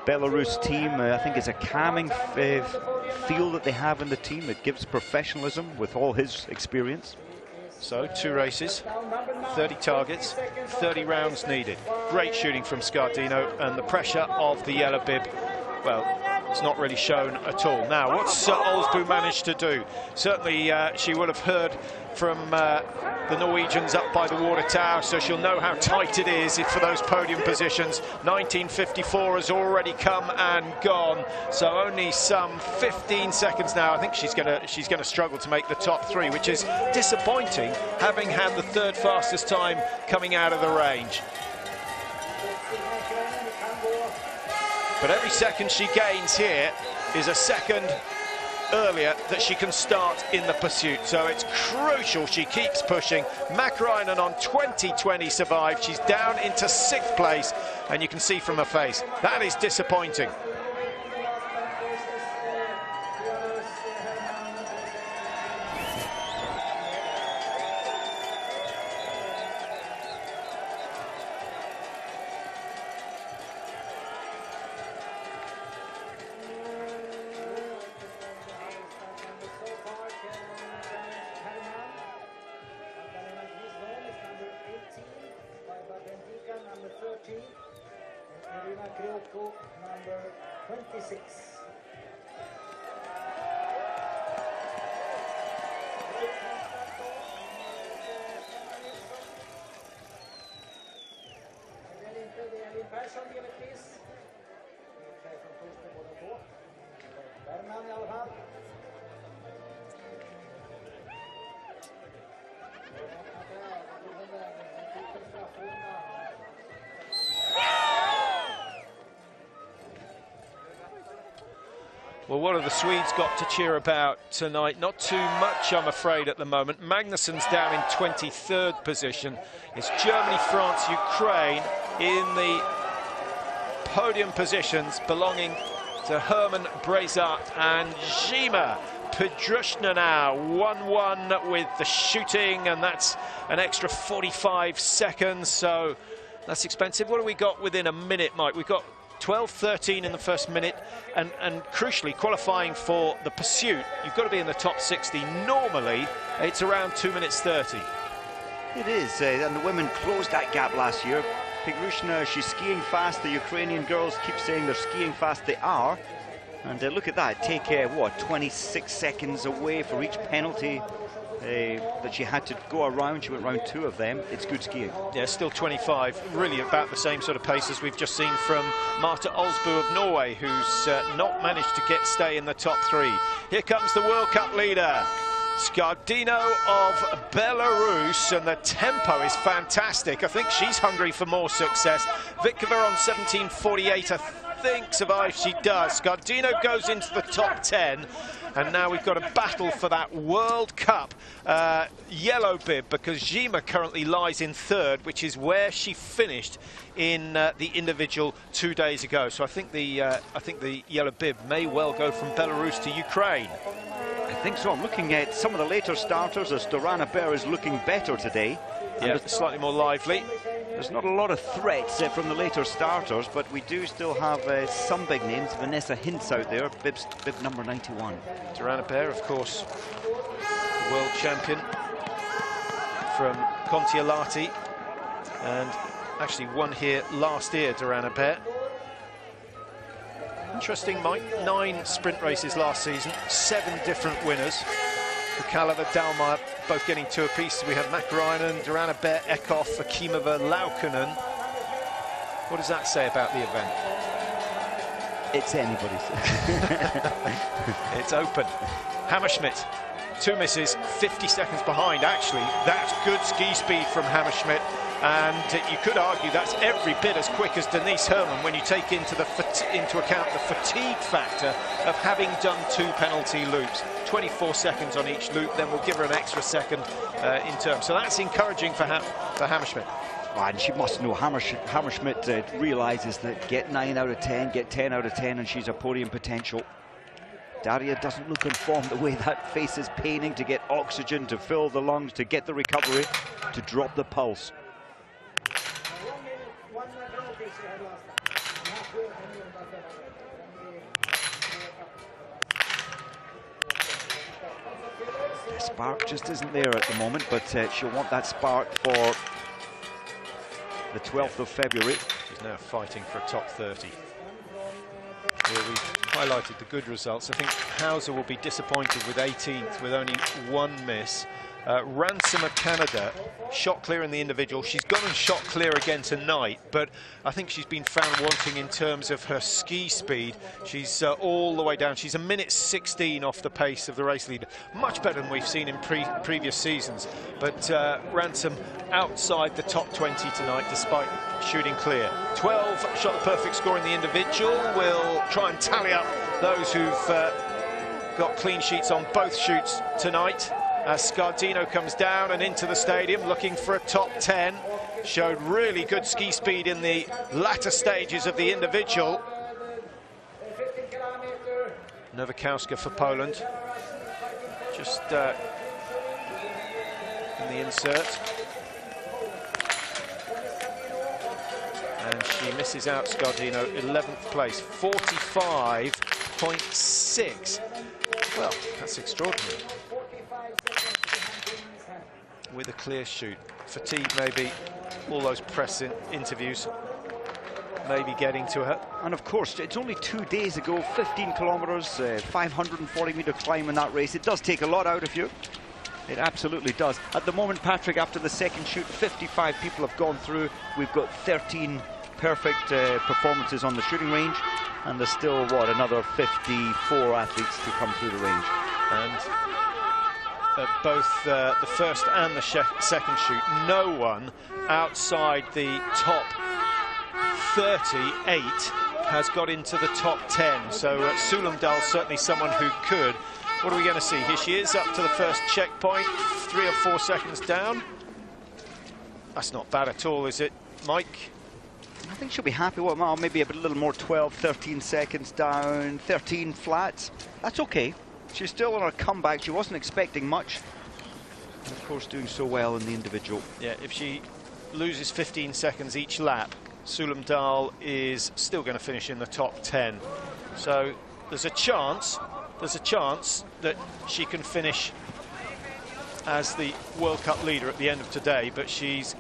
Belarus team. I think it's a calming feel that they have in the team. It gives professionalism with all his experience. So 2 races, 30 targets, 30 rounds needed. Great shooting from Scardino, and the pressure of the yellow bib, well, it's not really shown at all. Now, what's Olsbu managed to do? Certainly she will have heard from the Norwegians up by the water tower, so she'll know how tight it is for those podium positions. 1954 has already come and gone, so only some 15 seconds now. I think she's gonna struggle to make the top 3, which is disappointing, having had the 3rd fastest time coming out of the range. But every second she gains here is a second earlier that she can start in the pursuit. So it's crucial she keeps pushing. Mccarron on 2020 survived. She's down into 6th place, and you can see from her face, that is disappointing. Number 26. Well, what have the Swedes got to cheer about tonight? Not too much, I'm afraid, at the moment. Magnussen's down in 23rd position. It's Germany, France, Ukraine in the podium positions belonging to Herman Brezart and Zima Pedrushna now. 1-1 with the shooting, and that's an extra 45 seconds, so that's expensive. What have we got within a minute, Mike? We've got 12:13 in the first minute, and crucially qualifying for the pursuit, you've got to be in the top 60. Normally it's around 2 minutes 30. It is, and the women closed that gap last year. Pedrushna, she's skiing fast. The Ukrainian girls keep saying they're skiing fast. They are, and look at that, take what, 26 seconds away for each penalty that she had to go around. She went around 2 of them. It's good skiing. Yeah, still 25, really about the same sort of pace as we've just seen from Marta Olsbu of Norway, who's not managed to stay in the top 3. Here comes the World Cup leader, Scardino of Belarus, and the tempo is fantastic. I think she's hungry for more success. Vitkova on 17:48, I think survives. She does. Scardino goes into the top 10. And now we've got a battle for that World Cup yellow bib, because Zima currently lies in 3rd, which is where she finished in the individual 2 days ago. So I think the yellow bib may well go from Belarus to Ukraine. I think so. I'm looking at some of the later starters as Dorana Bear is looking better today. Yeah, slightly more lively. There's not a lot of threats from the later starters, but we do still have some big names. Vanessa Hintz out there, bib number 91. Dorana Bear, of course, the world champion from Kontiolahti, and actually won here last year, Dorana Bear. Interesting, Mike, 9 sprint races last season, 7 different winners. Kaleva, Dalmar, both getting 2 apiece. We have Mccarron, Dorana Bear, Eckhoff, Akimova, Laukkanen. What does that say about the event? It's anybody's. It's open. Hammerschmidt, 2 misses, 50 seconds behind. Actually, that's good ski speed from Hammerschmidt. And you could argue that's every bit as quick as Denise Herrmann when you take into account the fatigue factor of having done 2 penalty loops. 24 seconds on each loop, then we'll give her an extra second in turn. So that's encouraging for Hammerschmidt. Oh, and she must know, Hammerschmidt realises that get 9 out of 10, get 10 out of 10, and she's a podium potential. Daria doesn't look in form, the way that face is paining, to get oxygen, to fill the lungs, to get the recovery, to drop the pulse. The spark just isn't there at the moment, but she'll want that spark for the 12th of February. She's now fighting for a top 30. Here we've highlighted the good results. I think Hauser will be disappointed with 18th with only one miss. Ransom of Canada shot clear in the individual. She's gone and shot clear again tonight, but I think she's been found wanting in terms of her ski speed. She's all the way down. She's a minute 16 off the pace of the race leader. Much better than we've seen in previous seasons. But Ransom outside the top 20 tonight despite shooting clear. 12 shot the perfect score in the individual. We'll try and tally up those who've got clean sheets on both shoots tonight. As Scardino comes down and into the stadium looking for a top 10. Showed really good ski speed in the latter stages of the individual. Nowakowska for Poland. Just in the insert. And she misses out Scardino, 11th place, 45.6. Well, that's extraordinary. With a clear shoot. Fatigue maybe, all those press interviews maybe getting to her. And of course, it's only 2 days ago, 15 kilometers, 540-meter climb in that race. It does take a lot out of you. It absolutely does. At the moment, Patrick, after the second shoot, 55 people have gone through. We've got 13 perfect performances on the shooting range, and there's still, what, another 54 athletes to come through the range. And both the first and the second shoot, no one outside the top 38 has got into the top 10. So Sulumdal certainly someone who could. What are we going to see? Here she is up to the first checkpoint, 3 or 4 seconds down. That's not bad at all, is it, Mike? I think she'll be happy with maybe a little more, 12, 13 seconds down, 13 flats. That's okay. She's still on her comeback. She wasn't expecting much. And of course, doing so well in the individual. Yeah, if she loses 15 seconds each lap, Sulumdal is still going to finish in the top 10. So there's a chance that she can finish as the World Cup leader at the end of today, but she's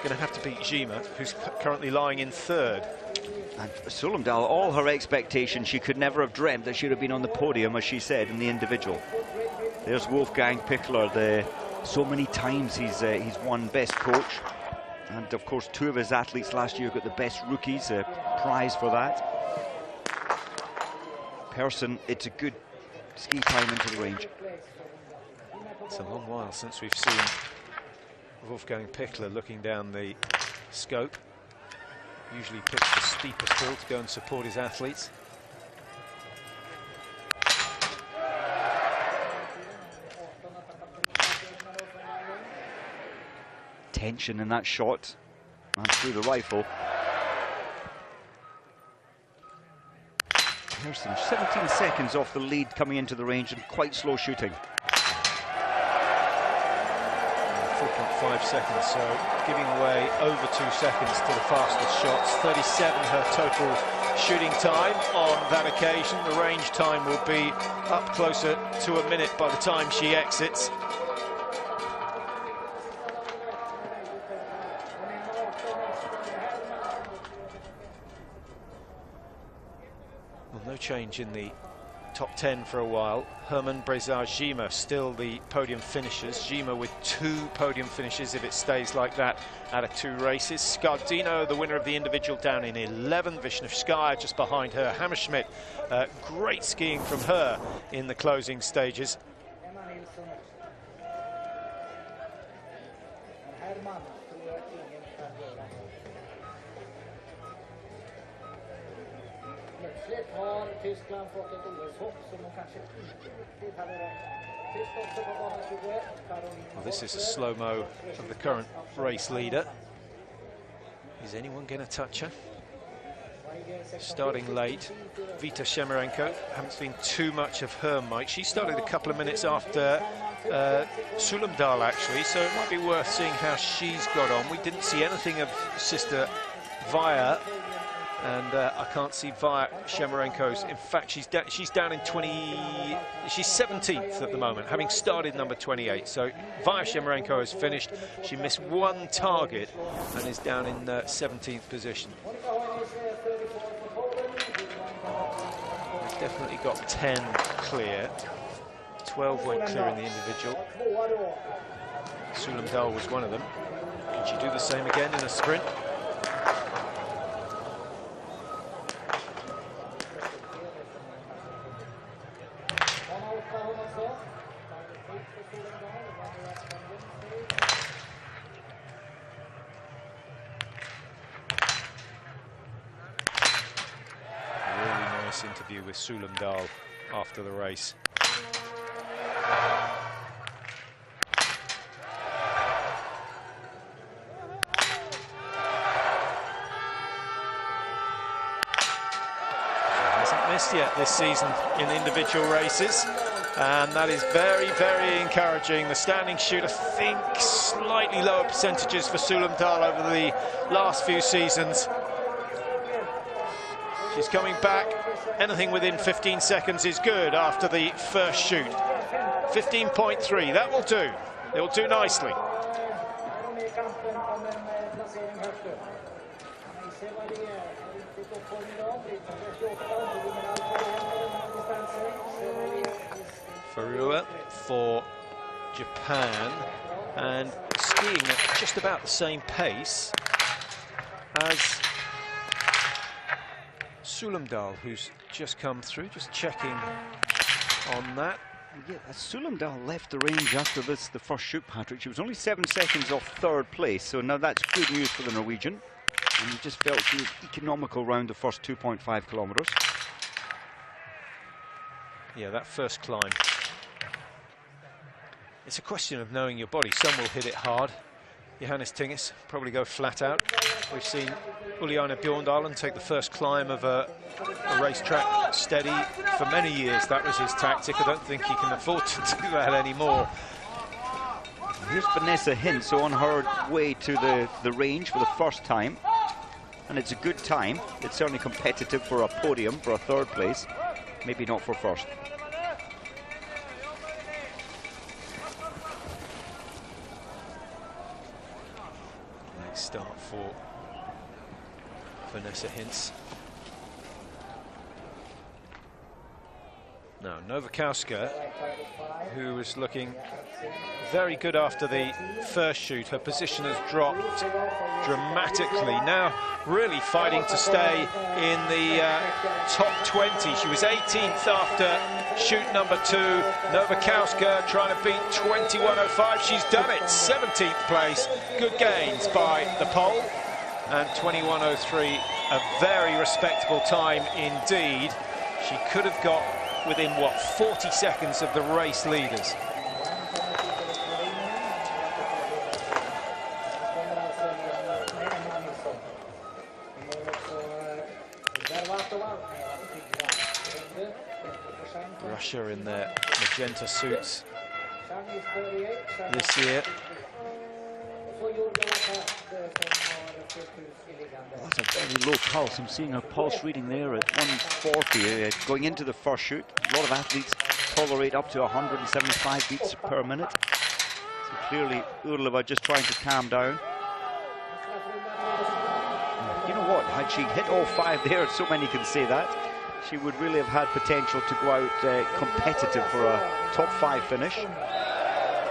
going to have to beat Jima, who's currently lying in third. And Sulumdal, all her expectations, she could never have dreamt that she'd have been on the podium, as she said, in the individual. There's Wolfgang Pichler, so many times he's won best coach. And of course, 2 of his athletes last year got the best rookies, a prize for that. Person, it's a good ski time into the range. It's a long while since we've seen Wolfgang Pichler looking down the scope. Usually picks the steepest hill to go and support his athletes. Tension in that shot, and through the rifle. Pearson, 17 seconds off the lead coming into the range, and quite slow shooting. 4.5 seconds, so giving away over 2 seconds to the fastest shots. 37 her total shooting time on that occasion. The range time will be up closer to a minute by the time she exits. Well, no change in the top 10 for a while. Herman Brezard-Jima still the podium finishers. Jima with 2 podium finishes if it stays like that out of 2 races. Scardino, the winner of the individual, down in 11th. Vishnevskaya just behind her. Hammerschmidt, great skiing from her in the closing stages. Well, this is a slow-mo of the current race leader. Is anyone going to touch her? Starting late, Vita Shemerenko. Haven't seen too much of her, Mike. She started a couple of minutes after Sulumdal, actually, so it might be worth seeing how she's got on. We didn't see anything of sister Via And I can't see Via Shemarenko's. In fact, she's down in 20. She's 17th at the moment, having started number 28. So Via Shemarenko has finished. She missed one target and is down in 17th position. They've definitely got 10 clear. 12 went clear in the individual. Sulam Dahl was one of them. Can she do the same again in a sprint? Interview with Sulam Dahl after the race. Hasn't missed yet this season in individual races, and that is very, very encouraging. The standing shoot, I think, slightly lower percentages for Sulam Dahl over the last few seasons. She's coming back. Anything within 15 seconds is good after the first shoot. 15.3, that will do. It will do nicely. Farua for Japan, and skiing at just about the same pace as Sulam Dahl, who's just come through. Just checking on that. Yeah, Sulam Dahl left the range after the first shoot, Patrick. She was only 7 seconds off third place, so now that's good news for the Norwegian. And he just felt she was economical round the first 2.5 kilometres. Yeah, that first climb. It's a question of knowing your body. Some will hit it hard. Johannes Tingis probably go flat out. We've seen Uliana Bjorndalen take the first climb of a racetrack steady for many years. That was his tactic. I don't think he can afford to do that anymore. Here's Vanessa Hintz on her way to the range for the first time. And it's a good time. It's certainly competitive for a podium, for a third place. Maybe not for first. Nice start for Vanessa Hintz. Now, Nowakowska, who was looking very good after the first shoot. Her position has dropped dramatically. Now, really fighting to stay in the top 20. She was 18th after shoot number 2. Nowakowska trying to beat 21.05. She's done it. 17th place. Good gains by the pole. And 21.03, a very respectable time indeed. She could have got within, what, 40 seconds of the race leaders. Russia in their magenta suits this year. That's a very low pulse. I'm seeing her pulse reading there at 140. Going into the first shoot, a lot of athletes tolerate up to 175 beats per minute. So clearly Urlova just trying to calm down. You know what, had she hit all 5 there, so many can say that, she would really have had potential to go out competitive for a top 5 finish.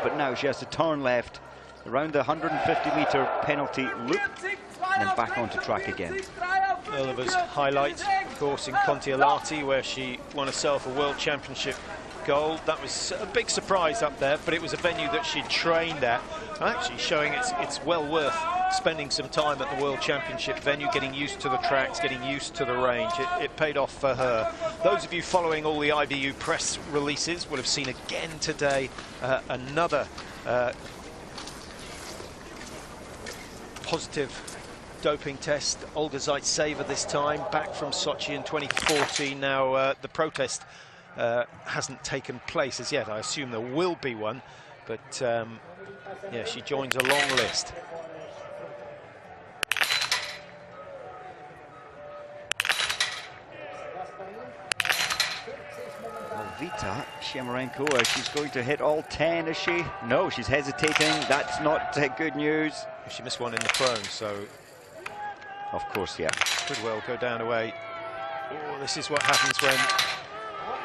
But now she has to turn left around the 150-meter penalty loop and then back onto track again. Urlova's highlight, of course, in Kontiolahti, where she won herself a World Championship gold. That was a big surprise up there, but it was a venue that she trained at, and actually showing it's well worth spending some time at the World Championship venue, getting used to the tracks, getting used to the range. It paid off for her. Those of you following all the IBU press releases will have seen again today another positive doping test. Olga Zaitseva this time, back from Sochi in 2014. Now the protest hasn't taken place as yet. I assume there will be one, but yeah, she joins a long list. Vita Shemerenko, she's going to hit all 10, is she? No, she's hesitating. That's not good news. She missed one in the prone, so... Of course, yeah. Could well go down to 8. Oh, this is what happens when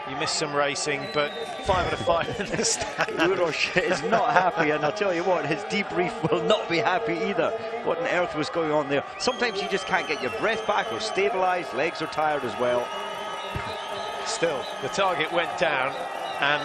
you miss some racing, but 5 out of 5 in the stand. Uroš is not happy, and I'll tell you what, his debrief will not be happy either. What on earth was going on there? Sometimes you just can't get your breath back or stabilised. Legs are tired as well. Still, the target went down, and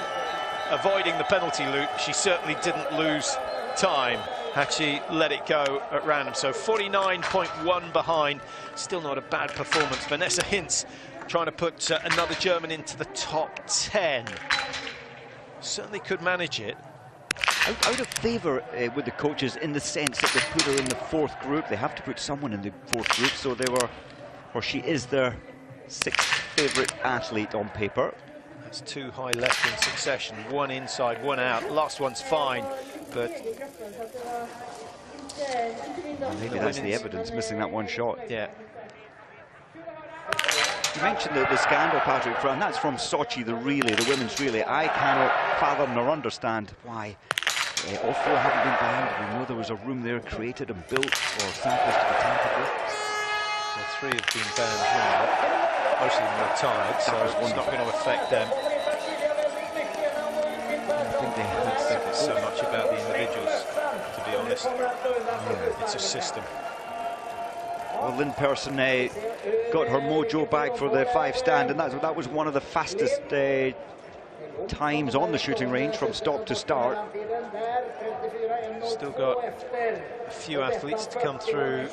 avoiding the penalty loop, she certainly didn't lose time had she let it go at random. So 49.1 behind, still not a bad performance. Vanessa Hinz trying to put another German into the top 10. Certainly could manage it. Out of favour with the coaches in the sense that they put her in the 4th group. They have to put someone in the 4th group, so they were, or she is their 6th favourite athlete on paper. That's 2 high left in succession, 1 inside, 1 out. Last one's fine, but maybe that's the evidence, missing that one shot. Yeah. You mentioned the scandal, Patrick, and that's from Sochi, the relay, the women's relay. I cannot fathom nor understand why all 4 haven't been banned. We know there was a room there created and built for samples to be tampered with. Well, 3 have been banned now. Most of them are tired, so it's not going to affect them. I think it's so much about the individuals, to be honest. Yeah. It's a system. Well, Lynn Persson got her mojo back for the 5 stand, and that was one of the fastest times on the shooting range from stop to start. Still got a few athletes to come through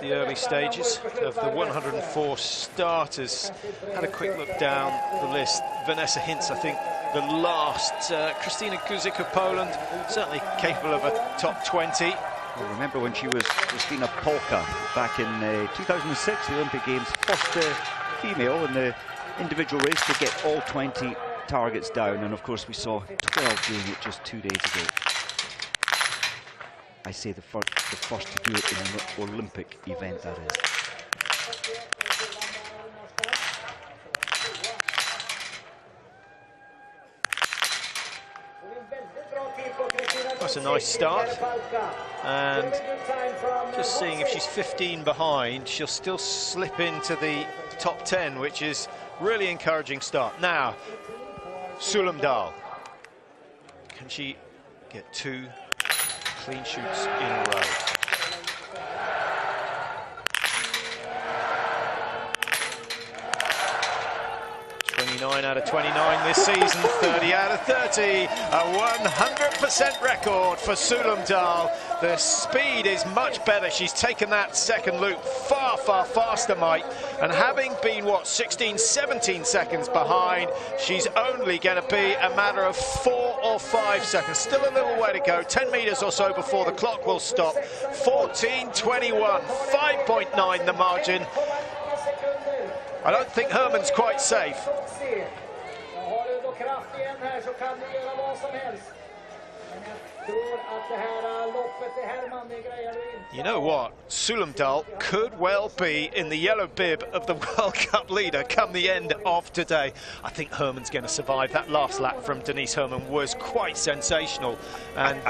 the early stages of the 104 starters. Had a quick look down the list. Vanessa Hinz, I think, the last. Kristina Guzik of Poland, certainly capable of a top 20. Well, remember when she was Kristina Polka back in 2006, the Olympic Games, first female in the individual race to get all 20 targets down, and of course we saw 12 doing it just 2 days ago. I say the first to do it in an Olympic event, that is. That's a nice start, and just seeing if she's 15 behind, she'll still slip into the top 10, which is really encouraging start. Now, Sulumdal, can she get 2 clean shoots in a row? 29 out of 29 this season, 30 out of 30, a 100% record for Sulumdal. The speed is much better. She's taken that second loop far, far faster, Mike, and having been, what, 16, 17 seconds behind, she's only going to be a matter of 4 or 5 seconds. Still a little way to go, 10 meters or so before the clock will stop. 14.21, 5.9 the margin. I don't think Herman's quite safe. You know what? Sulumdal could well be in the yellow bib of the World Cup leader come the end of today. I think Herman's going to survive. That last lap from Denise Herman was quite sensational. And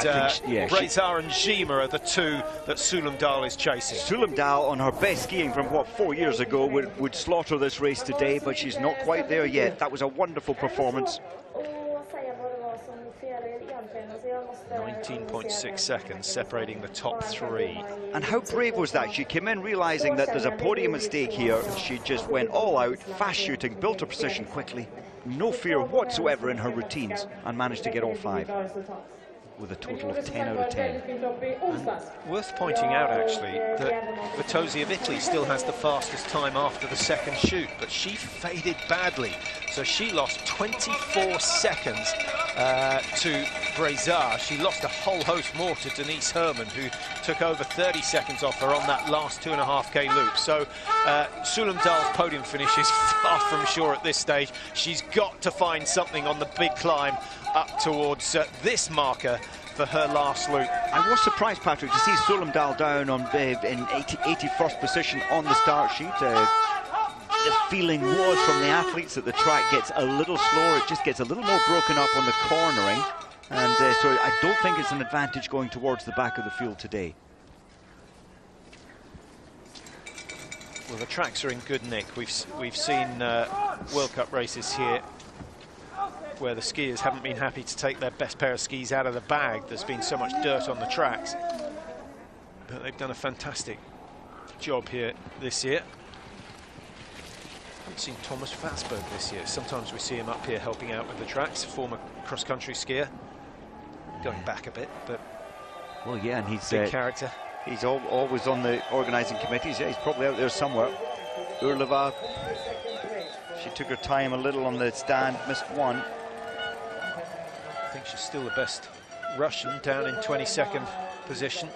Reza and Zima are the 2 that Sulumdal is chasing. Sulumdal, on her best skiing from, what, 4 years ago, would slaughter this race today, but she's not quite there yet. That was a wonderful performance. 19.6 seconds separating the top 3. And how brave was that? She came in realising that there's a podium at stake here. She just went all out, fast shooting, built her position quickly, no fear whatsoever in her routines, and managed to get all 5 with a total of 10 out of 10. And worth pointing out, actually, that Vitozzi of Italy still has the fastest time after the second shoot, but she faded badly. So she lost 24 seconds to Brezar. She lost a whole host more to Denise Herman, who took over 30 seconds off her on that last 2.5K loop. So Sulumdal's podium finish is far from sure at this stage. She's got to find something on the big climb up towards this marker for her last loop. I was surprised, Patrick, to see Sulumdal down on in 81st position on the start sheet. the feeling was from the athletes that the track gets a little slower, it just gets a little more broken up on the cornering, and so I don't think it's an advantage going towards the back of the field today. Well, the tracks are in good nick. We've seen World Cup races here where the skiers haven't been happy to take their best pair of skis out of the bag. There's been so much dirt on the tracks. But they've done a fantastic job here this year. I haven't seen Thomas Fassberg this year. Sometimes we see him up here helping out with the tracks, former cross-country skier. Going back a bit, but well, yeah, and he's big character. He's always on the organising committees. Yeah, he's probably out there somewhere. Urleva, she took her time a little on the stand, missed one. I think she's still the best Russian, down in 22nd position.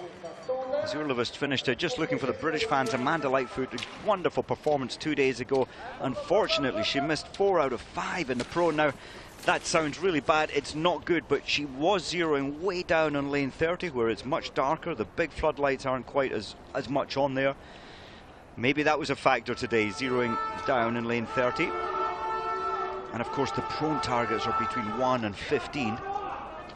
As Urleva's finished just looking for the British fans, Amanda Lightfoot, a wonderful performance 2 days ago. Unfortunately, she missed 4 out of 5 in the pro. Now, that sounds really bad. It's not good, but she was zeroing way down on lane 30, where it's much darker. The big floodlights aren't quite as much on there. Maybe that was a factor today, zeroing down in lane 30. And of course, the prone targets are between 1 and 15.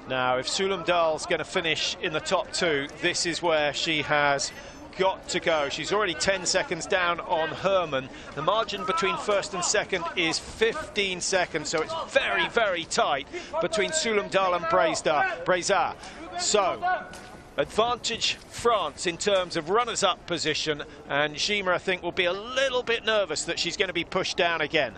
Now, if Sulam Dahl's going to finish in the top 2, this is where she has got to go. She's already 10 seconds down on Herman. The margin between first and second is 15 seconds, so it's very, very tight between Sulam Dahl and Breza. So, advantage France in terms of runners-up position, and Gima, I think, will be a little bit nervous that she's going to be pushed down again.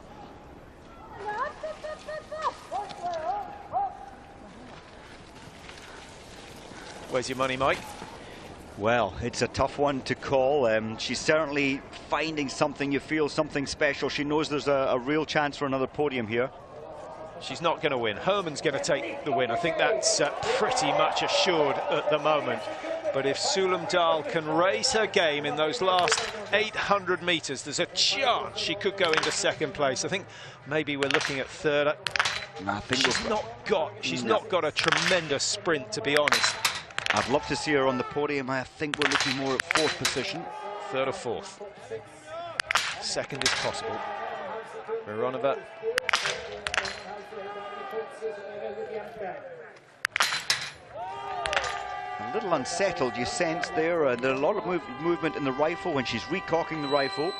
Where's your money, Mike? Well, it's a tough one to call. She's certainly finding something, you feel something special. She knows there's a real chance for another podium here. She's not going to win. Herman's going to take the win. I think that's pretty much assured at the moment. But if Sulam Dahl can raise her game in those last 800 metres, there's a chance she could go into second place. I think maybe we're looking at third. I think she's not got a tremendous sprint, to be honest. I'd love to see her on the podium. I think we're looking more at 4th position. 3rd or 4th. 2nd is possible. Mironova. A little unsettled, you sense there. There's a lot of movement in the rifle when she's recocking the rifle.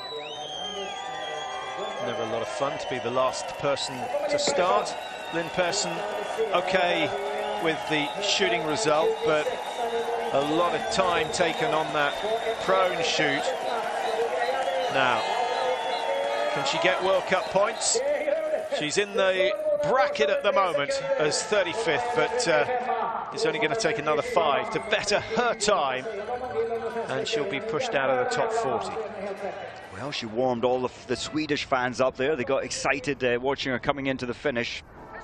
Never a lot of fun to be the last person to start. Lynn Persson, okay with the shooting result, but a lot of time taken on that prone shoot. Now, can she get World Cup points? She's in the bracket at the moment as 35th, but it's only going to take another 5 to better her time, and she'll be pushed out of the top 40. Well, she warmed all the Swedish fans up there. They got excited watching her coming into the finish.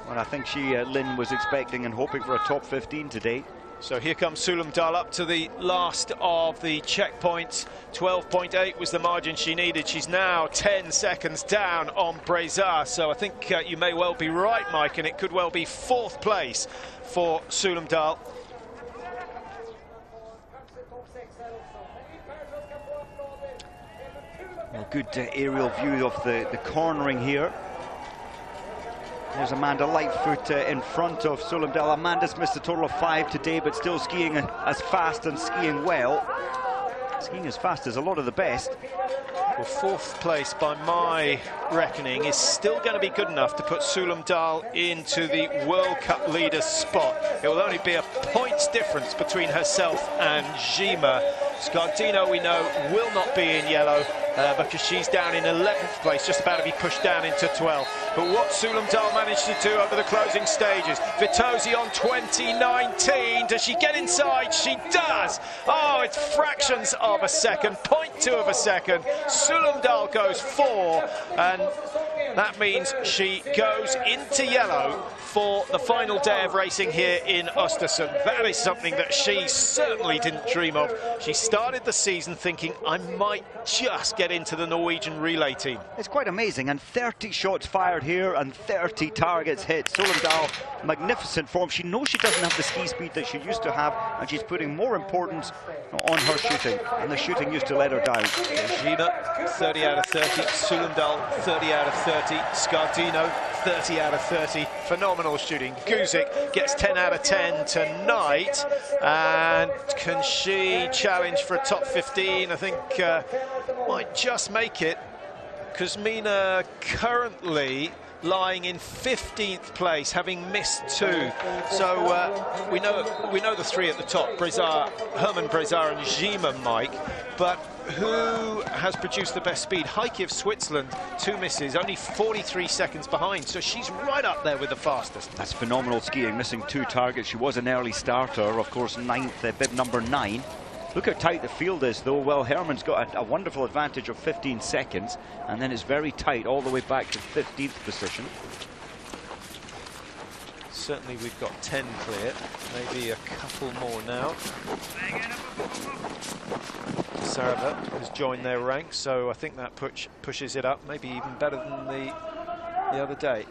And I think Lynn was expecting and hoping for a top 15 today. So here comes Sulam Dahl up to the last of the checkpoints. 12.8 was the margin she needed. She's now 10 seconds down on Breza. So I think you may well be right, Mike, and it could well be 4th place for Sulam Dahl. Well, good aerial view of the cornering here. There's Amanda Lightfoot in front of Sulam Dahl. Amanda's missed a total of 5 today, but still skiing as fast and skiing well. Skiing as fast as a lot of the best. Well, 4th place, by my reckoning, is still going to be good enough to put Sulam Dahl into the World Cup leader spot. It will only be a points difference between herself and Gima. Scardino, we know, will not be in yellow because she's down in 11th place, just about to be pushed down into 12th. But what Sulam Dahl managed to do over the closing stages, Vitosi on 2019, does she get inside? She does! Oh, it's fractions of a second, 0.2 of a second. Sulam Dahl goes 4, and That means she goes into yellow for the final day of racing here in Oestersund. That is something that she certainly didn't dream of. She started the season thinking, I might just get into the Norwegian relay team. It's quite amazing, and 30 shots fired here and 30 targets hit. Solendal, magnificent form. She knows she doesn't have the ski speed that she used to have, and she's putting more importance on her shooting, and the shooting used to let her down. Gina, 30 out of 30. Solendal, 30 out of 30. Scardino, 30 out of 30. Phenomenal shooting. Guzik gets 10 out of 10 tonight. And can she challenge for a top 15? I think might just make it. Kuzmina currently lying in 15th place, having missed 2. So we know the 3 at the top, Herman Brezar and Zima, Mike. But who has produced the best speed? Heike of Switzerland, 2 misses, only 43 seconds behind. So she's right up there with the fastest. That's phenomenal skiing, missing 2 targets. She was an early starter, of course, 9th, bib number 9. Look how tight the field is, though. Well, Herman's got a wonderful advantage of 15 seconds, and then it's very tight all the way back to 15th position. Certainly we've got 10 clear, maybe a couple more now. Sarava has joined their ranks, so I think that pushes it up, maybe even better than the other day.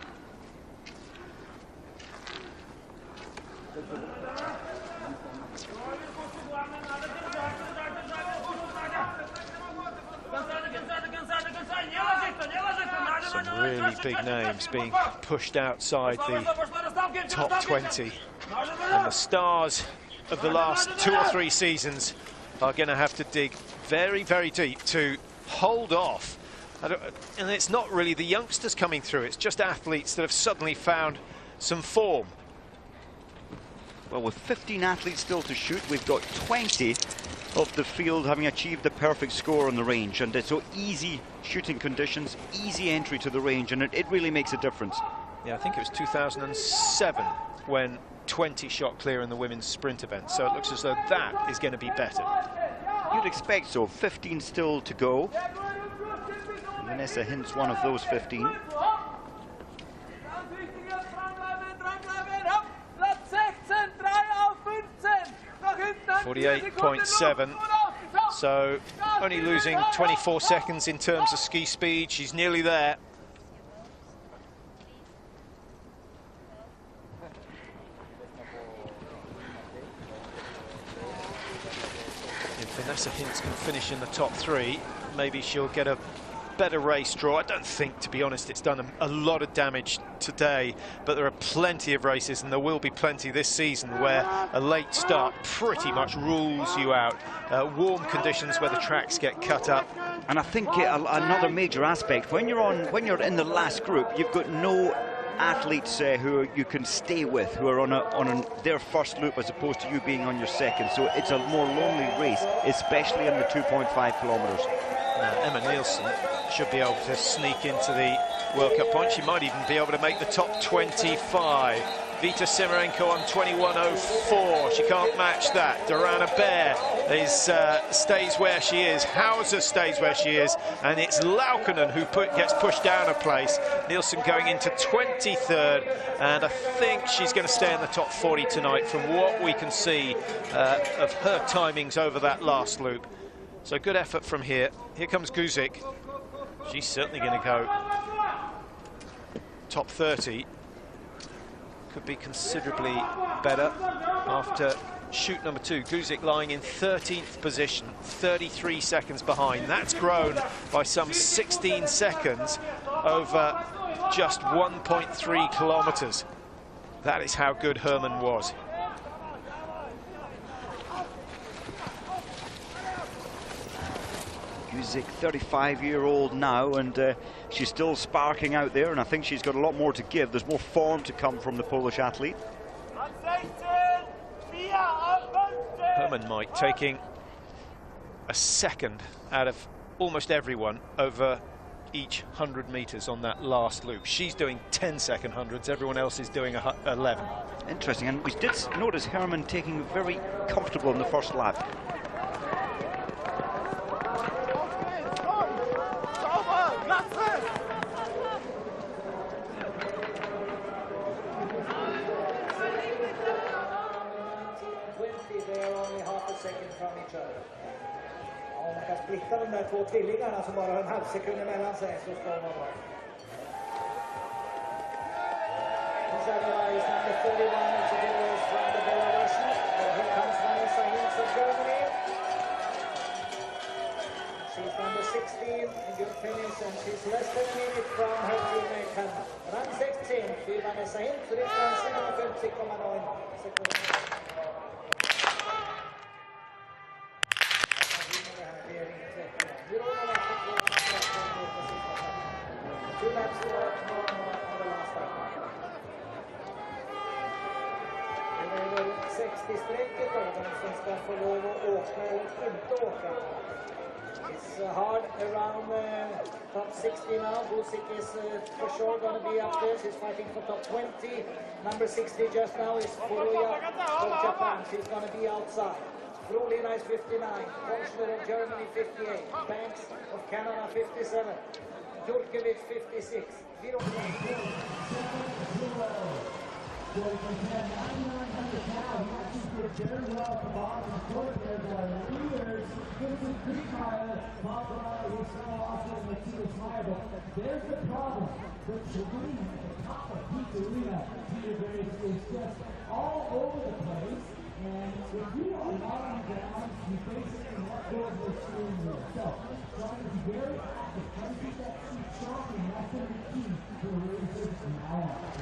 Some really big names being pushed outside the top 20. And the stars of the last 2 or 3 seasons are going to have to dig very, very deep to hold off. And it's not really the youngsters coming through, it's just athletes that have suddenly found some form. Well, with 15 athletes still to shoot, we've got 20 of the field having achieved the perfect score on the range, and it's so easy shooting conditions, easy entry to the range, and it really makes a difference. Yeah, I think it was 2007 when 20 shot clear in the women's sprint event, so it looks as though that is going to be better. You'd expect so. 15 still to go. Vanessa Hint's one of those 15. 48.7, so only losing 24 seconds in terms of ski speed. She's nearly there. If Vanessa Hintz can finish in the top 3, maybe she'll get a better race draw. I don't think, to be honest, it's done a lot of damage today, but there are plenty of races, and there will be plenty this season, where a late start pretty much rules you out. Warm conditions where the tracks get cut up. And I think another major aspect, when you're in the last group, you've got no athletes who you can stay with, who are on their first loop as opposed to you being on your second. So it's a more lonely race, especially in the 2.5 kilometers. Emma Nielsen should be able to sneak into the World Cup points. She might even be able to make the top 25. Vita Simarenko on 21.04. She can't match that. Dorana Bear stays where she is. Hauser stays where she is. And it's Laukkanen who gets pushed down a place. Nielsen going into 23rd. And I think she's going to stay in the top 40 tonight from what we can see of her timings over that last loop. So good effort from here. Here comes Guzik. She's certainly going to go top 30. Could be considerably better after shoot number 2. Guzik lying in 13th position, 33 seconds behind. That's grown by some 16 seconds over just 1.3 kilometers. That is how good Herman was. Guzik, 35-year-old now, and she's still sparking out there, and I think she's got a lot more to give. There's more form to come from the Polish athlete. Herman, Mike, taking a second out of almost everyone over each 100 meters on that last loop. She's doing 10-second hundreds, everyone else is doing 11. Interesting, and we did notice Herman taking very comfortable in the first lap. här två tvillingarna som bara har en halv sekund emellan sig, så ska de vara bra. Is number 31, which is from the Belarusian. Here comes Vanessa Hinz of Germany. She's number 16, a good finish, and she's less than a minute from her teammate Hanna. Run 16, till Vanessa Hinz, distansen är 50,9 sekunder. Two laps to work on the last lap. 60-strecket då, de som ska få lov att åka eller inte åka. It's hard around top 60 now. Busik is for sure going to be up there. She's fighting for top 20. Number 60 just now is Furuya from Japan. She's going to be outside. Brolina is 59. Konchner of Germany 58. Banks of Canada 57. Jurkovic 56. There's the problem. The terrain at the top of Peak Arena is just all over the place. And if you are not on the ground, you basically let go of the steering wheel. So, trying to be very active, trying to keep that seat sharp, and that's going to be key to the racers now on.